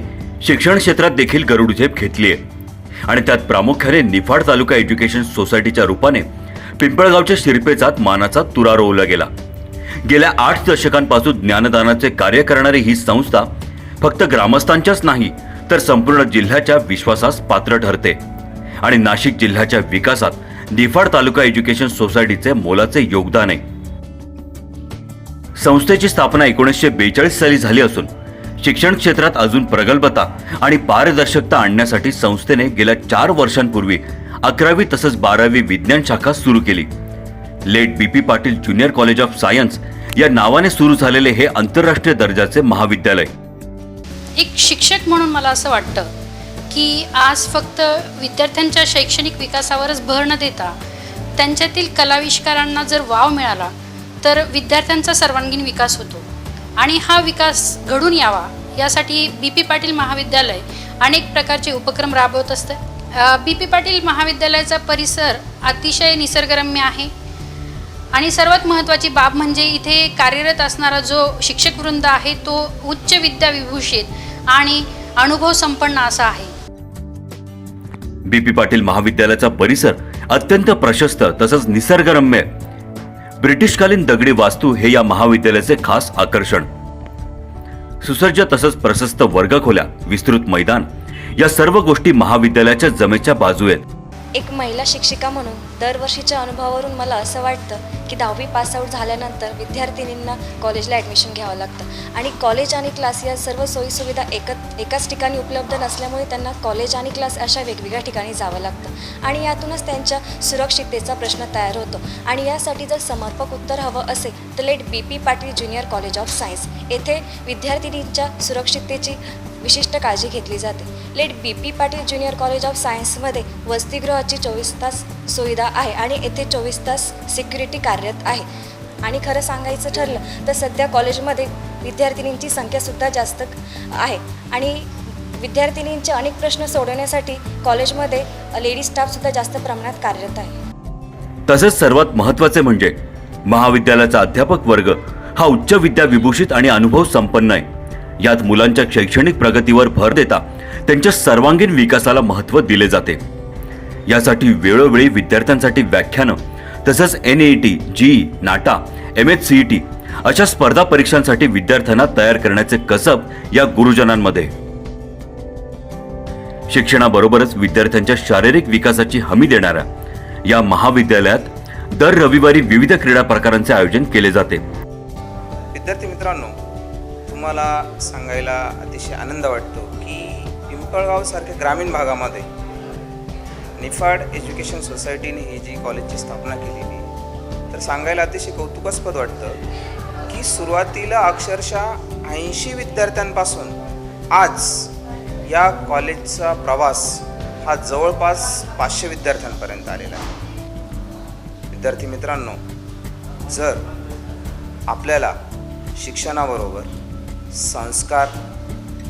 Speaker 6: शिक्षण क्षेत्रात देखील गरुडझेप घेतली आहे आणि त्यात प्रामुख्याने निफाड तालुका एज्युकेशन सोसायटीच्या रूपाने पिंपळगावच्या शिरपेचात मानाचा तुरा रोवला गेला. गेल्या 8 दशकांपासून ज्ञानदानाचे कार्य करणारी ही संस्था फक्त ग्रामस्थांच्याच नाही तर संपूर्ण जिल्ह्याच्या विश्वासास पात्र ठरते आणि नाशिक जिल्ह्याच्या विकासात निफाड तालुका एज्युकेशन सोसायटीचे मोलाचे योगदान आहे. संस्थेची स्थापना 1942 साली झाली असून शिक्षण क्षेत्रात अजून प्रगल्भता आणि पारदर्शकता आणण्यासाठी संस्थेने गेल्या 4 वर्षांपूर्वी 11वी तसंच 12वी विज्ञान शाखा सुरू केली. Late BP Patil junior college of science या नावाने सुरू झालेले हे आंतरराष्ट्रीय दर्जाचे महाविद्यालय.
Speaker 9: एक शिक्षक म्हणून मला असं वाटतं की आज फक्त विद्यार्थ्यांच्या शैक्षणिक विकासावरच भर न देता त्यांच्यातील कलाविष्कारांना जर वाव मिळाला तर विद्यार्थ्यांचा सर्वांगीण विकास होतो आणि हा विकास घडून यावा यासाठी BP पाटील महाविद्यालय अनेक प्रकारचे उपक्रम राबवत असते. BP पाटील महाविद्यालयाचा परिसर अतिशय निसर्गरम्य आहे आणि सर्वात महत्त्वाची बाब म्हणजे इथे कार्यरत असणारा जो शिक्षक वृंद आहे तो उच्च विद्या विभूषित आणि अनुभव संपन्न असा आहे.
Speaker 6: BP पाटील महाविद्यालयाचा परिसर अत्यंत प्रशस्त तसंच निसर्गरम्य. ब्रिटिशकालीन दगडी वास्तू हे या महाविद्यालयाचे खास आकर्षण. सुसज्ज तसंच प्रशस्त वर्गखोल्या, विस्तृत मैदान या सर्व गोष्टी महाविद्यालयाच्या जमेच्या बाजू आहेत.
Speaker 10: एक महिला शिक्षिका म्हणून दरवर्षीच्या अनुभवावरून मला असं वाटतं की 10वी पासआउट झाल्यानंतर विद्यार्थिनींना कॉलेजला ॲडमिशन घ्यावं लागतं आणि कॉलेज आणि क्लास या सर्व सोयीसुविधा एकाच ठिकाणी उपलब्ध नसल्यामुळे त्यांना कॉलेज आणि क्लास अशा वेगवेगळ्या ठिकाणी जावं लागतं आणि यातूनच त्यांच्या सुरक्षिततेचा प्रश्न तयार होतो. आणि यासाठी जर समर्पक उत्तर हवं असेल तर late BP Patil junior college of science येथे विद्यार्थिनींच्या सुरक्षिततेची विशिष्ट काळजी घेतली जाते. Late BP Patil junior college of सायन्समध्ये वसतिगृहाची 24 तास सुविधा आहे आणि येथे 24 तास सिक्युरिटी कार्यरत आहे. आणि खरं सांगायचं ठरलं तर सध्या कॉलेजमध्ये विद्यार्थिनींची संख्यासुद्धा जास्त आहे आणि विद्यार्थिनींचे अनेक प्रश्न सोडवण्यासाठी कॉलेजमध्ये लेडी स्टाफसुद्धा जास्त प्रमाणात कार्यरत आहे.
Speaker 6: तसेच सर्वात महत्त्वाचे म्हणजे महाविद्यालयाचा अध्यापक वर्ग हा उच्च विद्या विभूषित आणि अनुभव संपन्न आहे. यात मुलांच्या शैक्षणिक प्रगतीवर भर देता त्यांच्या सर्वांगीण विकासाला महत्त्व दिले जाते. यासाठी वेळोवेळी विद्यार्थ्यांसाठी व्याख्यानं तसंच NET, GE, नाटा, MHCET अशा स्पर्धा परीक्षांसाठी विद्यार्थ्यांना तयार करण्याचे कसब या गुरुजनांमध्ये. शिक्षणाबरोबरच विद्यार्थ्यांच्या शारीरिक विकासाची हमी देणाऱ्या या महाविद्यालयात दर रविवारी विविध क्रीडा प्रकारांचे आयोजन केले जाते.
Speaker 11: विद्यार्थी मित्रांनो, तुम्हाला सांगायला अतिशय आनंद वाटतो की पिंपळगावसारख्या ग्रामीण भागामध्ये निफाड एज्युकेशन सोसायटीने ही जी कॉलेजची स्थापना केलेली तर सांगायला अतिशय कौतुकास्पद वाटतं की सुरुवातीला अक्षरशः 80 विद्यार्थ्यांपासून आज या कॉलेजचा प्रवास हा जवळपास 500 विद्यार्थ्यांपर्यंत आलेला आहे. विद्यार्थी मित्रांनो, जर आपल्याला शिक्षणाबरोबर संस्कार,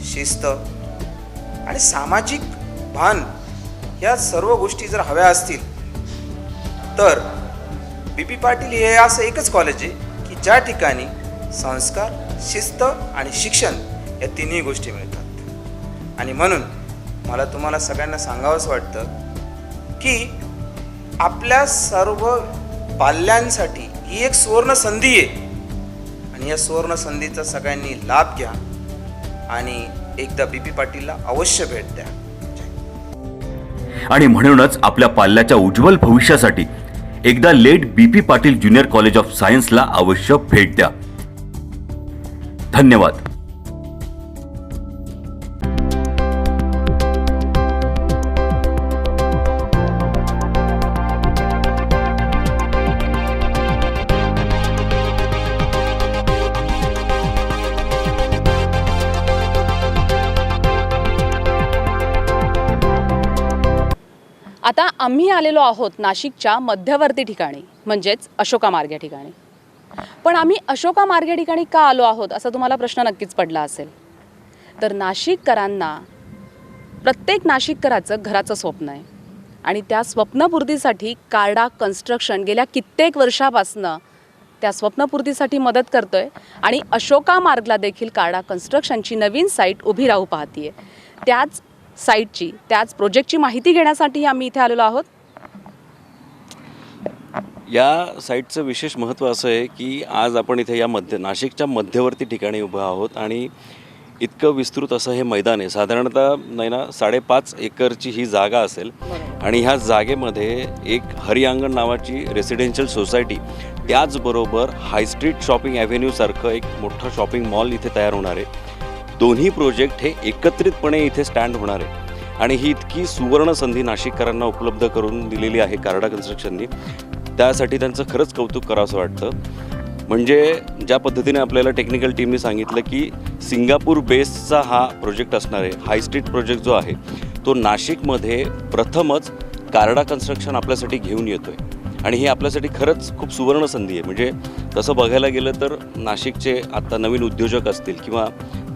Speaker 11: शिस्त आणि सामाजिक भान या सर्व गोष्टी जर हव्या असतील तर BP पाटील हे असं एकच कॉलेज आहे की ज्या ठिकाणी संस्कार, शिस्त आणि शिक्षण या तिन्ही गोष्टी मिळतात. आणि म्हणून मला तुम्हाला सगळ्यांना सांगावंसं वाटतं की आपल्या सर्व पाल्यांसाठी ही एक सुवर्ण संधी आहे आणि या सुवर्ण संधीचा सगळ्यांनी लाभ घ्या आणि एकदा BP पाटीलला अवश्य भेट द्या.
Speaker 6: आणि म्हणूनच आपल्या पाल्याच्या उज्ज्वल भविष्यासाठी एकदा late BP Patil junior college of सायन्सला अवश्य भेट द्या. धन्यवाद.
Speaker 3: आता आम्ही आलेलो आहोत नाशिकच्या मध्यवर्ती ठिकाणी, म्हणजेच अशोका मार्ग या ठिकाणी. पण आम्ही अशोका मार्ग या ठिकाणी का आलो आहोत असा तुम्हाला प्रश्न नक्कीच पडला असेल. तर नाशिककरांना, प्रत्येक नाशिककराचं घराचं स्वप्न आहे आणि त्या स्वप्नपूर्तीसाठी कार्डा कन्स्ट्रक्शन गेल्या कित्येक वर्षापासनं त्या स्वप्नपूर्तीसाठी मदत करतोय आणि अशोका मार्गला देखील कार्डा कन्स्ट्रक्शनची नवीन साईट उभी राहू पाहतीये. त्याच साईटची, त्याच प्रोजेक्टची माहिती घेण्यासाठी आम्ही इथे आलेलो आहोत.
Speaker 12: या साईटचं विशेष महत्त्व असं आहे की आज आपण इथे या नाशिकच्या मध्यवर्ती ठिकाणी उभं आहोत आणि इतकं विस्तृत असं हे मैदान आहे. साधारणतः नाही ना 5.5 एकरची ही जागा असेल आणि ह्या जागेमध्ये एक हरियांगण नावाची रेसिडेन्शियल सोसायटी, त्याचबरोबर हायस्ट्रीट शॉपिंग ॲव्हेन्यूसारखं एक मोठं शॉपिंग मॉल इथे तयार होणार आहे. दोन्ही प्रोजेक्ट हे एकत्रितपणे इथे स्टँड होणार आहे आणि ही इतकी सुवर्ण संधी नाशिककरांना उपलब्ध करून दिलेली आहे कार्डा कन्स्ट्रक्शननी. त्यासाठी त्यांचं खरंच कौतुक करावंसं वाटतं. म्हणजे ज्या पद्धतीने आपल्याला टेक्निकल टीमने सांगितलं की सिंगापूर बेस्डचा हा प्रोजेक्ट असणार आहे. हाय स्ट्रीट प्रोजेक्ट जो आहे तो नाशिकमध्ये प्रथमच कार्डा कन्स्ट्रक्शन आपल्यासाठी घेऊन येतो आहे आणि ही आपल्यासाठी खरंच खूप सुवर्ण संधी आहे. म्हणजे तसं बघायला गेलं तर नाशिकचे आत्ता नवीन उद्योजक असतील किंवा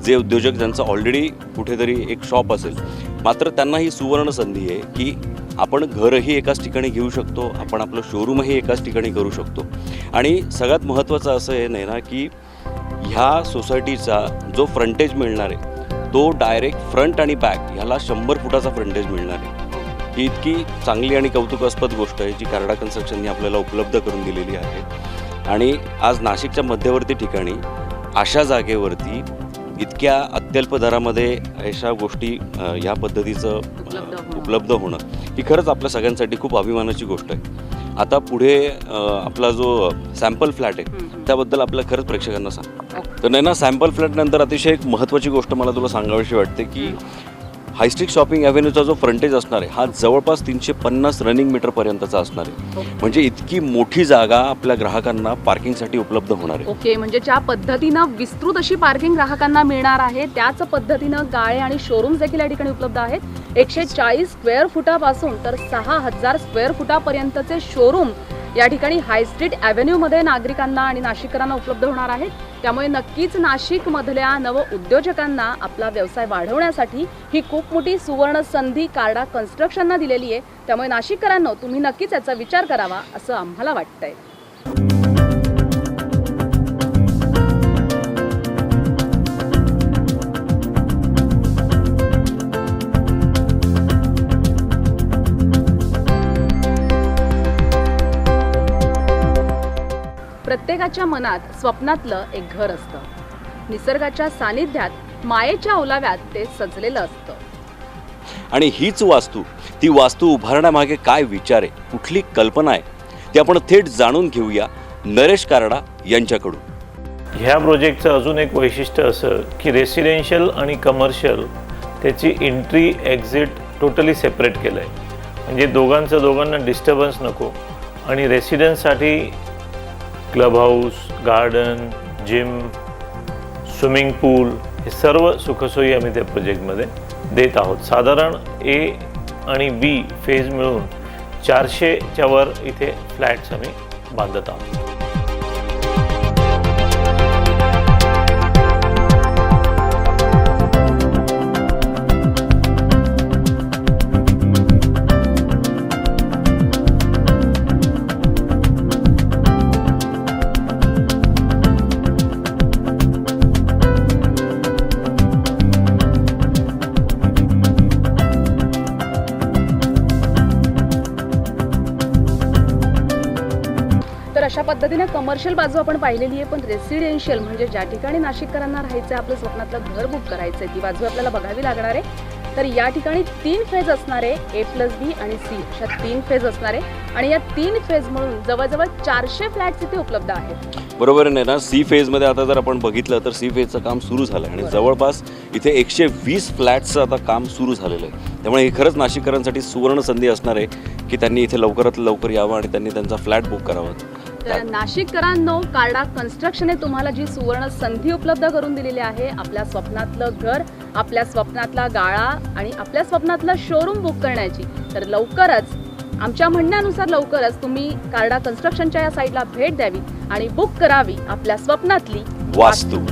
Speaker 12: जे उद्योजक ज्यांचं ऑलरेडी कुठेतरी एक शॉप असेल, मात्र त्यांना ही सुवर्ण संधी आहे की आपण घरही एकाच ठिकाणी घेऊ शकतो, आपण आपलं शोरूमही एकाच ठिकाणी करू शकतो. आणि सगळ्यात महत्त्वाचं असं आहे नाही ना की ह्या सोसायटीचा जो फ्रंटेज मिळणार आहे तो डायरेक्ट फ्रंट आणि बॅक ह्याला 100 फुटाचा फ्रंटेज मिळणार आहे. ही इतकी चांगली आणि कौतुकास्पद गोष्ट आहे जी कार्डा कन्स्ट्रक्शनने आपल्याला उपलब्ध करून दिलेली आहे. आणि आज नाशिकच्या मध्यवर्ती ठिकाणी अशा जागेवरती इतक्या अत्यल्प दरामध्ये अशा गोष्टी ह्या पद्धतीचं उपलब्ध होणं ही खरंच आपल्या सगळ्यांसाठी खूप अभिमानाची गोष्ट आहे. आता पुढे आपला जो सॅम्पल फ्लॅट आहे त्याबद्दल आपल्या खरंच प्रेक्षकांना सांग. तर नाही ना, सॅम्पल फ्लॅटनंतर अतिशय एक महत्त्वाची गोष्ट मला तुला सांगावीशी वाटते की हायस्ट्रीट शॉपिंग ॲव्हेन्यूचा जो फ्रंटेज असणार आहे हा जवळपास 350 रनिंग मीटरपर्यंतचा असणार आहे. म्हणजे इतकी मोठी जागा आपल्या ग्राहकांना पार्किंगसाठी उपलब्ध होणार आहे.
Speaker 3: ओके, म्हणजे ज्या पद्धतीनं विस्तृत अशी पार्किंग ग्राहकांना मिळणार आहे त्याच पद्धतीनं गाळे आणि शोरूम्स देखील या ठिकाणी उपलब्ध आहेत. 140 स्क्वेअर फुटापासून तर 6000 स्क्वेअर फुटापर्यंतचे शोरूम या ठिकाणी हाय स्ट्रीट ॲव्हेन्यूमध्ये नागरिकांना आणि नाशिककरांना उपलब्ध होणार आहेत. त्यामुळे नक्कीच नाशिकमधल्या नव उद्योजकांना आपला व्यवसाय वाढवण्यासाठी ही खूप मोठी सुवर्ण संधी कार्डा कन्स्ट्रक्शननं दिलेली आहे. त्यामुळे नाशिककरांनो, तुम्ही नक्कीच याचा विचार करावा असं आम्हाला वाटतंय. प्रत्येकाच्या मनात स्वप्नातलं एक घर असतं. निसर्गाच्या सानिध्यात मायेच्या ओलाव्यात ते सजलेलं असतं.
Speaker 12: आणि हीच वास्तू, ती वास्तू उभारण्यामागे काय विचार आहे, कुठली कल्पना आहे, ते आपण थेट जाणून घेऊया नरेश कार्डा यांच्याकडून.
Speaker 13: ह्या प्रोजेक्टचं अजून एक वैशिष्ट्य असं की रेसिडेन्शियल आणि कमर्शियल त्याची एंट्री एक्झिट टोटली सेपरेट केलं आहे. म्हणजे दोघांना डिस्टर्बन्स नको आणि रेसिडेन्ससाठी club house, garden, gym, swimming pool हे सर्व सुखसोयी आम्ही त्या प्रोजेक्टमध्ये देत आहोत. साधारण A आणि B फेज मिळून 400च्या वर इथे फ्लॅट्स आम्ही बांधत आहोत.
Speaker 3: अशा पद्धतीने कमर्शियल बाजू आपण पाहिलेली आहे, पण रेसिडेन्शियल म्हणजे ज्या ठिकाणी नाशिककरांना राहायचं आहे, आपलं स्वप्नातलं घर बुक करायचं आहे, ती बाजू आपल्याला बघावी लागणार आहे.
Speaker 20: तर या ठिकाणी 3 फेज असणारे A+B आणि C अशा 3 फेज असणारे आणि या 3 फेज म्हणून जवळजवळ 400 फ्लॅट्स इथे उपलब्ध आहेत.
Speaker 12: बरोबर आहे ना. सी फेजमध्ये आता जर आपण बघितलं तर सी फेजचं काम सुरू झालं आहे आणि जवळपास इथे 120 फ्लॅट्सचं आता काम सुरू झालेलं आहे. त्यामुळे ही खरंच नाशिककरांसाठी सुवर्ण संधी असणार आहे की त्यांनी इथे लवकरात लवकर यावं आणि त्यांनी त्यांचा फ्लॅट बुक करावा.
Speaker 20: तर नाशिककरांनो, कार्डा कन्स्ट्रक्शनने तुम्हाला जी सुवर्ण संधी उपलब्ध करून दिलेली आहे, आपल्या स्वप्नातलं घर, आपल्या स्वप्नातला गाळा आणि आपल्या स्वप्नातलं शोरूम बुक करण्याची, तर लवकरच आमच्या म्हणण्यानुसार लवकरच तुम्ही कार्डा कन्स्ट्रक्शनच्या या साईटला भेट द्यावी आणि बुक करावी आपल्या स्वप्नातली
Speaker 12: वास्तू.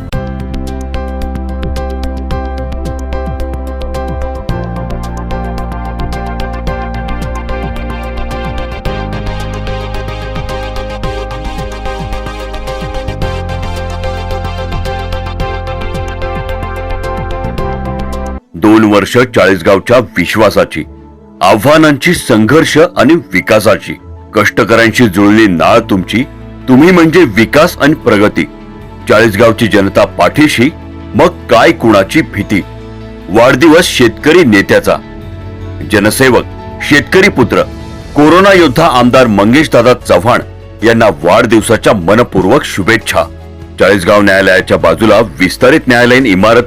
Speaker 6: दोन वर्ष चाळीसगावच्या विश्वासाची, आव्हानांची, संघर्ष आणि विकासाची, कष्टकऱ्यांशी जुळली नाळ तुमची, तुम्ही म्हणजे विकास आणि प्रगती. चाळीसगावची जनता पाठीशी, मग काय कुणाची भीती. वाढदिवस शेतकरी नेत्याचा, जनसेवक, शेतकरी पुत्र, कोरोना योद्धा आमदार मंगेशदादा चव्हाण यांना वाढदिवसाच्या मनपूर्वक शुभेच्छा. चाळीसगाव न्यायालयाच्या बाजूला विस्तारित न्यायालयीन इमारत,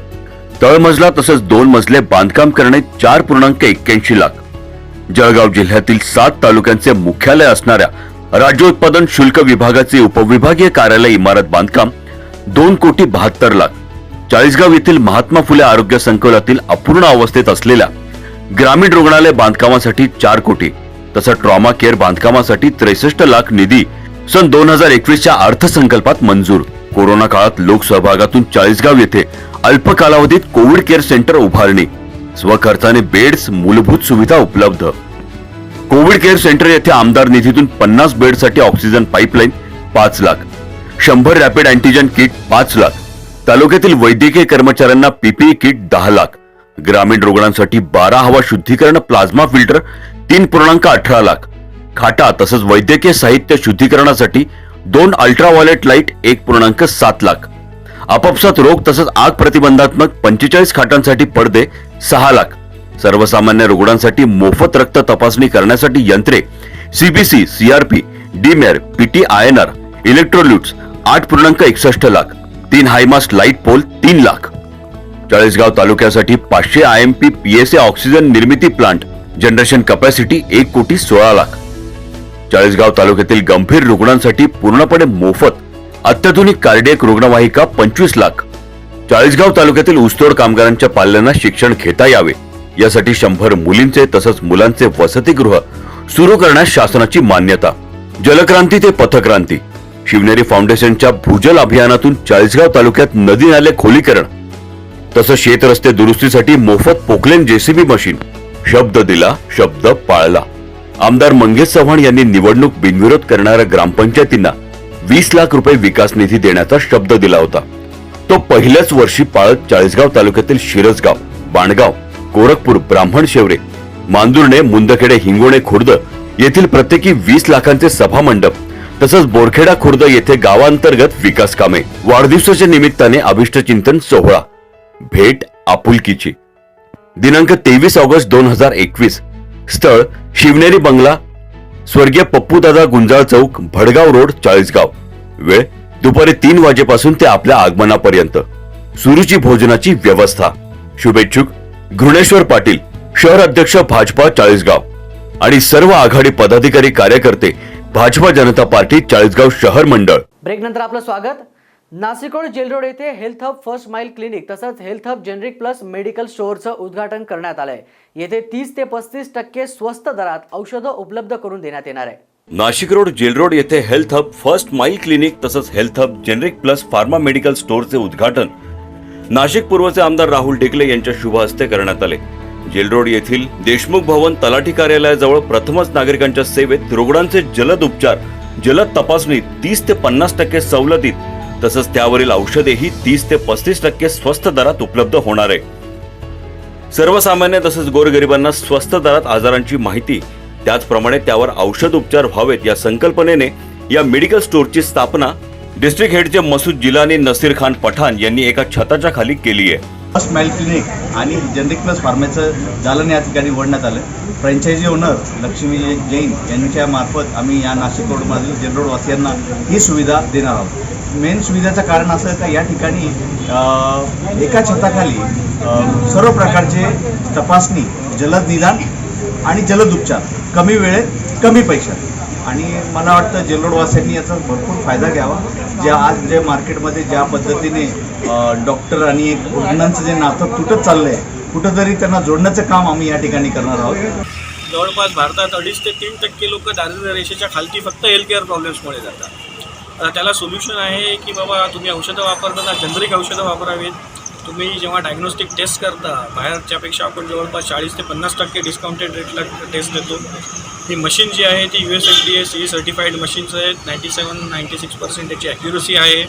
Speaker 6: तळमजला तसंच 2 मजले बांधकाम करणे 4.81 लाख. जळगाव जिल्ह्यातील 7 तालुक्यांचे मुख्यालय असणाऱ्या राज्योत्पादन शुल्क विभागाचे उपविभागीय कार्यालय इमारत बांधकाम 2,72 लाख. चाळीसगाव येथील महात्मा फुले आरोग्य संकुलातील अपूर्ण अवस्थेत असलेल्या ग्रामीण रुग्णालय बांधकामासाठी 4 कोटी, तसंच ट्रॉमा केअर बांधकामासाठी 63 लाख निधी सन 2021च्या अर्थसंकल्पात मंजूर. कोरोना काळात लोकसहभागातून चाळीसगाव येथे अल्प कालावधीत कोविड केअर सेंटर उभारणी, स्वखर्चाने बेड्स, मूलभूत सुविधा उपलब्ध. कोविड केअर सेंटर येथे आमदार निधीतून 50 बेडसाठी oxygen pipeline 5 lakh, 100 rapid antigen kit 5 lakh, तालुक्यातील वैद्यकीय कर्मचाऱ्यांना पीपीई किट 10 लाख, ग्रामीण रुग्णांसाठी 12 हवा शुद्धीकरण प्लाझ्मा फिल्टर 3.18 लाख, खाटा तसंच वैद्यकीय साहित्य शुद्धीकरणासाठी 2 अल्ट्राव्हायोलेट लाईट 1.7 लाख, आपापसात रोग तसंच आग प्रतिबंधात्मक 45 खाटांसाठी पडदे 6 लाख, सर्वसामान्य रुग्णांसाठी मोफत रक्त तपासणी करण्यासाठी यंत्रे, CBC, CRP, D dimer, PT INR, electrolytes 8.61 lakh, 3 high mast light pole 3 lakh. Chalisgaon तालुक्यासाठी 500 IMP PSA ऑक्सिजन निर्मिती plant, generation capacity 1,16 lakh. Chalisgaon तालुक्यातील गंभीर रुग्णांसाठी पूर्णपणे मोफत अत्याधुनिक कार्डियक रुग्णवाहिका 25 लाख. चाळीसगाव तालुक्यातील ऊसतोड कामगारांच्या पाल्यांना शिक्षण घेता यावे यासाठी 100 मुलींचे तसंच मुलांचे वसतिगृह सुरू करण्यास शासनाची मान्यता. जलक्रांती ते पथक्रांती, शिवनेरी फाउंडेशनच्या भूजल अभियानातून चाळीसगाव तालुक्यात नदी नाले खोलीकरण तसंच शेतरस्ते दुरुस्तीसाठी मोफत पोकलेन जेसीबी मशीन. शब्द दिला, शब्द पाळला. आमदार मंगेश चव्हाण यांनी निवडणूक बिनविरोध करणाऱ्या ग्रामपंचायतींना 20 लाख रुपये विकास निधी देण्याचा शब्द दिला होता. तो पहिल्याच वर्षी पाळत चाळीसगाव तालुक्यातील शिरसगाव, बाणगाव, गोरखपूर, ब्राह्मणशेवरे, मांदुर्णे, मुंदखेडे, हिंगोणे, खुर्द येथील प्रत्येकी 20 लाखांचे सभा मंडप तसंच बोरखेडा खुर्द येथे गावांतर्गत विकास कामे. वाढदिवसाच्या निमित्ताने अभिष्टचिंतन सोहळा, भेट आपुलकीची. दिनांक 23 ऑगस्ट 2021. स्थळ शिवनेरी बंगला, स्वर्गीय पप्पूदादा गुंजाळ चौक, भडगाव रोड, चाळीसगाव. वेळ दुपारी 3 वाजेपासून ते आपल्या आगमनापर्यंत. सुरुची भोजनाची व्यवस्था. शुभेच्छुक घृणेश्वर पाटील, शहर अध्यक्ष भाजपा चाळीसगाव आणि सर्व आघाडी पदाधिकारी कार्यकर्ते, भाजपा जनता पार्टी चाळीसगाव शहर मंडळ.
Speaker 2: ब्रेक नंतर आपलं स्वागत. नाशिक रोड जेल रोड येथे health hub first mile clinic तसंच health hub generic plus medical स्टोअरचं उद्घाटन करण्यात आलंय. येथे 30 ते 35% स्वस्त दरात औषधं उपलब्ध करून देण्यात येणार आहे.
Speaker 12: नाशिक रोड जेल रोड येथे health hub first mile clinic तसंच health hub generic plus pharma medical स्टोअरचे उद्घाटन नाशिक पूर्वचे आमदार राहुल ढेकले यांच्या शुभ हस्ते करण्यात आले. जेल रोड येथील देशमुख भवन तलाठी कार्यालयाजवळ प्रथमच नागरिकांच्या सेवेत रुग्णांचे जलद उपचार, जलद तपासणी 30 ते 50% सवलतीत तसंच त्यावरील औषधेही 30 ते 35% स्वस्त दरात उपलब्ध होणार आहे. सर्वसामान्य तसंच गोरगरिबांना स्वस्त दरात आजारांची माहिती, त्याचप्रमाणे त्यावर औषध उपचार व्हावेत या संकल्पनेने या मेडिकल स्टोअरची स्थापना डिस्ट्रिक्ट हेडचे मसूद जिलानी नसीर खान पठाण यांनी एका छताच्या खाली केली आहे.
Speaker 14: फर्स्ट माइल क्लिनिक आणि जेनरिक प्लस फार्मसीचं दालन या ठिकाणी उघडण्यात आलं. फ्रँचायझी ओनर लक्ष्मी जैन यांच्या मार्फत आम्ही या नाशिक रोडमधील जेल रोड वासियांना ही सुविधा देणार आहोत. मेन सुविधेचं कारण असं का या ठिकाणी एका छताखाली सर्व प्रकारचे तपासणी, जलद निदान आणि जलद उपचार कमी वेळेत कमी पैशात. आणि मला वाटतं जेलरोडवासियांनी याचा भरपूर फायदा घ्यावा. जे मार्केटमध्ये ज्या पद्धतीने डॉक्टर आणि एक रुग्णांचं जे नातं तुटत चाललं आहे, कुठंतरी त्यांना जोडण्याचं काम आम्ही या ठिकाणी करणार आहोत.
Speaker 8: जवळपास भारतात 2.5 ते 3% लोक दारिद्र्य रेषेच्या खालती फक्त हेल्थ केअर प्रॉब्लेम्समुळे जातात. त्याला सोल्युशन आहे की बाबा तुम्ही औषधं वापरताना जनरिक औषधं वापरावीत. तुम्ही जेव्हा डायग्नोस्टिक टेस्ट करता बाहेरच्यापेक्षा आपण जवळपास 40 ते 50% डिस्काउंटेड रेटला टेस्ट देतो. ही मशीन जी आहे ती USFDA CE सर्टिफाईड मशीन्स आहेत. 97-96% याची ॲक्युरसी आहे.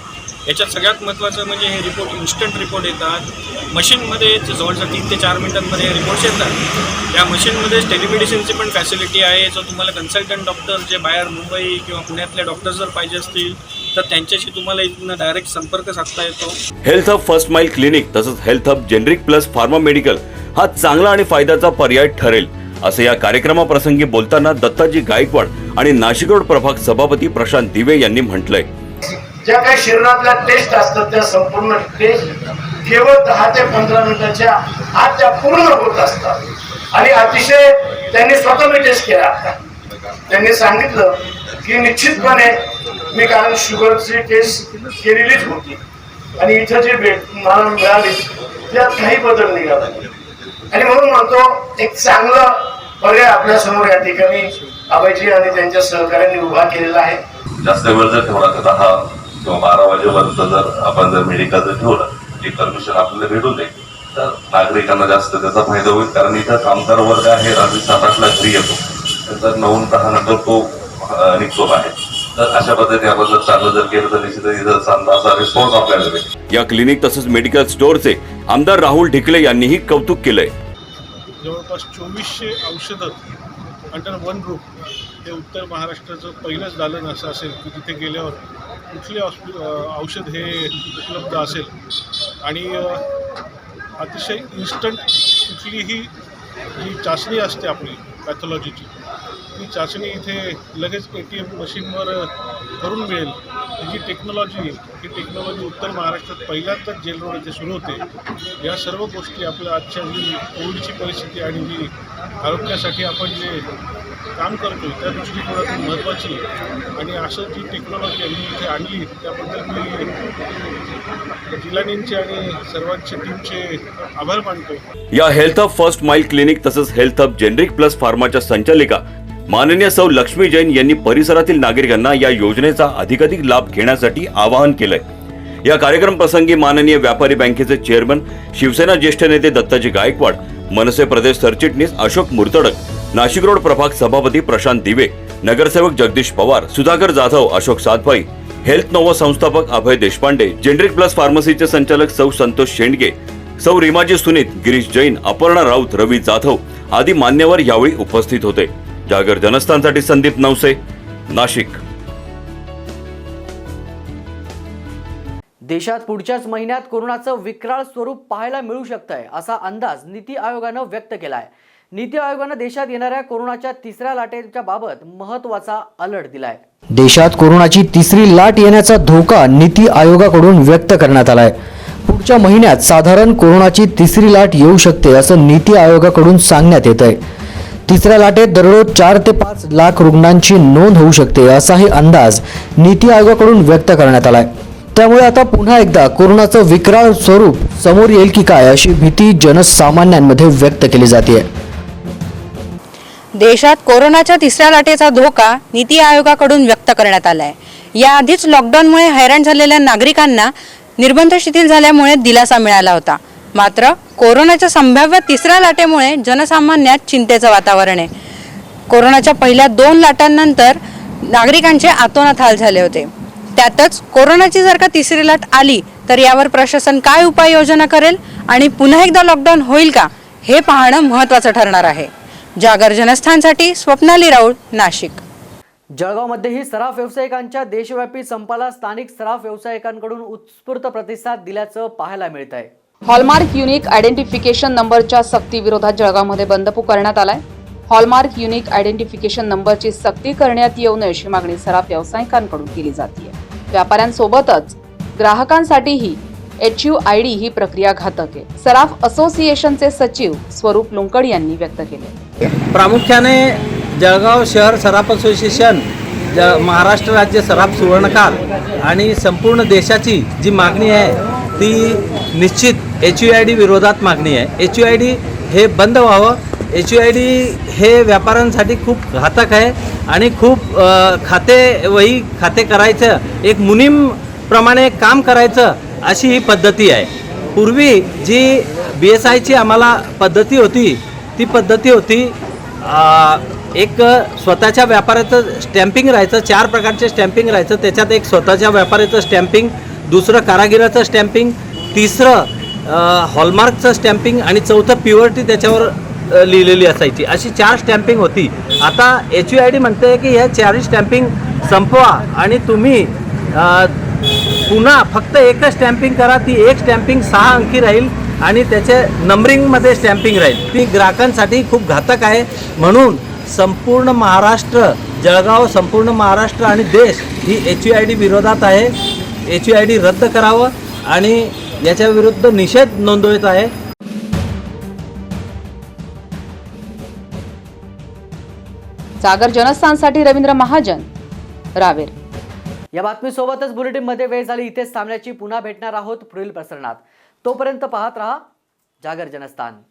Speaker 8: याच्यात सगळ्यात महत्त्वाचं म्हणजे हे रिपोर्ट इन्स्टंट रिपोर्ट येतात. मशीनमध्ये जवळजवळ 3 ते 4 मिनिटांमध्ये हे रिपोर्ट्स येतात. या मशीनमध्ये टेलिमेडिसिनची पण फॅसिलिटी आहे. जर तुम्हाला कन्सल्टंट डॉक्टर जे बाहेर मुंबई किंवा पुण्यातले डॉक्टर जर पाहिजे असतील तर त्यांच्याशी तुम्हाला इथनं डायरेक्ट संपर्क साधता येतो.
Speaker 6: Health hub first mile clinic तसंच health hub generic plus pharma medical हा चांगला आणि फायद्याचा पर्याय ठरेल असं या कार्यक्रमाप्रसंगी बोलताना दत्ताजी गायकवाड आणि नाशिक रोड प्रभाग सभापती प्रशांत दिवे यांनी म्हटलंय.
Speaker 21: ज्या काही शरीरातल्या टेस्ट असतात त्या संपूर्ण टेस्ट केवळ 10 ते 15 मिनिटाच्या आत त्या पूर्ण होत असतात. आणि अतिशय त्यांनी स्वतः मी टेस्ट केला. त्यांनी सांगितलं की निश्चितपणे मी कारण शुगरची टेस्ट केलेलीच होती आणि इथं जे मला मिळाली त्यात काही बदल निघाला. आणि म्हणून म्हणतो एक चांगला पर्याय आपल्या समोर या ठिकाणी अभयजी आणि त्यांच्या सहकार्याने उभा केलेला आहे.
Speaker 15: जास्त वेळ जर ठेवला तर 10 किंवा 12 वाजेपर्यंत जर आपण जर मेडिकल जर ठेवलं, जे परमिशन आपल्याला भेटून जाईल तर नागरिकांना जास्त त्याचा फायदा होईल. कारण इथं कामगार वर्ग आहे, रात्री 7-8ला घरी येतो, नंतर 9-10 नंतर तो निघतो आहे. तर अशा पद्धतीने आपण जर चालू जर केलं तर निश्चितच इथं चांगला रिस्पॉन्स आपल्याला भेटेल.
Speaker 6: या क्लिनिक तसंच मेडिकल स्टोअरचे आमदार राहुल ढिकले यांनीही कौतुक केलंय.
Speaker 8: जवळपास 2400 औषधं अंडर वन रूफ हे उत्तर महाराष्ट्राचं पहिलंच दालन असं असेल की तिथे गेल्यावर कुठले औषध हे उपलब्ध असेल. आणि अतिशय इन्स्टंट कुठलीही जी चाचणी असते आपली पॅथॉलॉजीची, ती चाचणी इथे लगेच ATM मशीनवर करून मिळेल. ही टेक्नॉलॉजी उत्तर महाराष्ट्रात पहिल्यांदाच जेल रोड येथे सुरू होते. या सर्व गोष्टी आपल्या आजच्या जी कोविडची परिस्थिती आणि जी आरोग्यासाठी आपण जे काम करतो त्या दृष्टिकोनातून महत्त्वाची. आणि असं जी टेक्नॉलॉजी आम्ही इथे आणली त्याबद्दल मी जिल्हानींचे आणि सर्वांच्या टीमचे आभार मानतो.
Speaker 6: या health hub first mile clinic तसंच हेल्थ हब जेनरिक प्लस फार्माच्या संचालिका माननीय सौ लक्ष्मी जैन यांनी परिसरातील नागरिकांना या योजनेचा अधिकाधिक लाभ घेण्यासाठी आवाहन केलंय. या कार्यक्रम प्रसंगी माननीय व्यापारी बँकेचे चेअरमन, शिवसेना ज्येष्ठ नेते दत्ताजी गायकवाड, मनसे प्रदेश सरचिटणीस अशोक मुर्तडक, नाशिक रोड प्रभाग सभापती प्रशांत दिवे, नगरसेवक जगदीश पवार, सुधाकर जाधव, अशोक सातभाई, हेल्थ नोवा संस्थापक अभय देशपांडे, जेनरिक प्लस फार्मसीचे संचालक सौ संतोष शेंडगे, सौ रीमाजी सुनीत, गिरीश जैन, अपर्णा राऊत, रवी जाधव आदी मान्यवर यावेळी उपस्थित होते. जागर जनस्थानसाठी संदीप नवसे, नाशिक.
Speaker 2: देशात पुढच्याच महिन्यात कोरोनाचं विक्राळ स्वरूप पाहायला मिळू शकतंय असा अंदाज नीती आयोगानं व्यक्त केला आहे. नीती आयोगानं देशात येणाऱ्या कोरोनाच्या तिसऱ्या लाटेच्या बाबत महत्त्वाचा अलर्ट दिलाय.
Speaker 16: देशात कोरोनाची तिसरी लाट येण्याचा धोका नीती आयोगाकडून व्यक्त करण्यात आलाय. पुढच्या महिन्यात साधारण कोरोनाची तिसरी लाट येऊ शकते असं नीती आयोगाकडून सांगण्यात येत आहे. तिसऱ्या लाटेत दररोज 4 ते 5 लाख रुग्णांची नोंद होऊ शकते असाही अंदाज नीती आयोगाकडून व्यक्त करण्यात आलाय. त्यामुळे आता पुन्हा एकदा कोरोनाचं विक्राळ स्वरूप समोर येईल की काय अशी भीती जनसामान्यांमध्ये व्यक्त केली जाते.
Speaker 17: देशात कोरोनाच्या तिसऱ्या लाटेचा धोका नीती आयोगाकडून व्यक्त करण्यात आलाय. याआधीच लॉकडाऊनमुळे हैराण झालेल्या नागरिकांना निर्बंध शिथिल झाल्यामुळे दिलासा मिळाला होता. मात्र कोरोनाच्या संभाव्य तिसऱ्या लाटेमुळे जनसामान्यात चिंतेचं वातावरण आहे. कोरोनाच्या पहिल्या 2 लाटांनंतर नागरिकांचे आतोनात हाल झाले होते. त्यातच कोरोनाची जर का तिसरी लाट आली तर यावर प्रशासन काय उपाययोजना करेल आणि पुन्हा एकदा लॉकडाऊन होईल का हे पाहणं महत्त्वाचं ठरणार आहे. जागर जनस्थानसाठी स्वप्नाली राऊळ, नाशिक.
Speaker 2: जळगावमध्येही सराफ व्यावसायिकांच्या देशव्यापी संपाला स्थानिक सराफ व्यावसायिकांकडून उत्स्फूर्त प्रतिसाद दिल्याचं पाहायला मिळत आहे.
Speaker 3: हॉलमार्क युनिक आयडेंटिफिकेशन नंबरच्या सक्तीविरोधात जळगावमध्ये बंद पुकारण्यात आलाय. हॉलमार्क युनिक आयडेंटिफिकेशन नंबरची सक्ती करण्यात येऊ नये अशी मागणी सराफ व्यावसायिकांकडून केली जाते. व्यापाऱ्यांसोबतच ग्राहकांसाठीही HUID ही प्रक्रिया घातक आहे. सराफ असोसिएशनचे सचिव स्वरूप लुंकड यांनी व्यक्त केले.
Speaker 18: प्रामुख्याने जळगाव शहर सराफ असोसिएशन, महाराष्ट्र राज्य सराफ सुवर्णकाल आणि संपूर्ण देशाची जी मागणी आहे ती निश्चित HUID विरोधात मागणी आहे. HUID हे बंद व्हावं. HUID हे व्यापाऱ्यांसाठी खूप घातक आहे आणि खूप खाते करायचं एक मुनीम प्रमाणे काम करायचं अशी ही पद्धती आहे. पूर्वी जी BSIची आम्हाला पद्धती होती ती पद्धती होती एक स्वतःच्या व्यापाराचं स्टॅम्पिंग राहायचं, 4 प्रकारचे स्टॅम्पिंग राहायचं. त्याच्यात एक स्वतःच्या व्यापाराचं स्टॅम्पिंग, दुसरं कारागिराचं स्टॅम्पिंग, तिसरं हॉलमार्कचं स्टॅम्पिंग आणि चौथं प्युअरिटी त्याच्यावर लिहिलेली असायची. अशी 4 स्टॅम्पिंग होती. आता HUID म्हणते की ह्या 4 स्टॅम्पिंग संपवा आणि तुम्ही पुन्हा फक्त एकच स्टॅम्पिंग करा. ती एक स्टॅम्पिंग 6 अंकी राहील आणि त्याचे नंबरिंगमध्ये स्टॅम्पिंग राहील. ती ग्राहकांसाठी खूप घातक आहे. म्हणून संपूर्ण महाराष्ट्र, जळगाव, संपूर्ण महाराष्ट्र आणि देश ही HUID विरोधात आहे. HUID रद्द करावं आणि याच्या विरुद्ध निषेध नोंदवत आहे.
Speaker 3: सागर जनस्थानसाठी रवींद्र महाजन, रावेर.
Speaker 2: या बातमीसोबतच बुलेटिनमध्ये वेळ झाली इथेच थांबण्याची. पुन्हा भेटणार आहोत पुढील प्रसारणात. तोपर्यंत पाहत रहा जागर जनस्थान.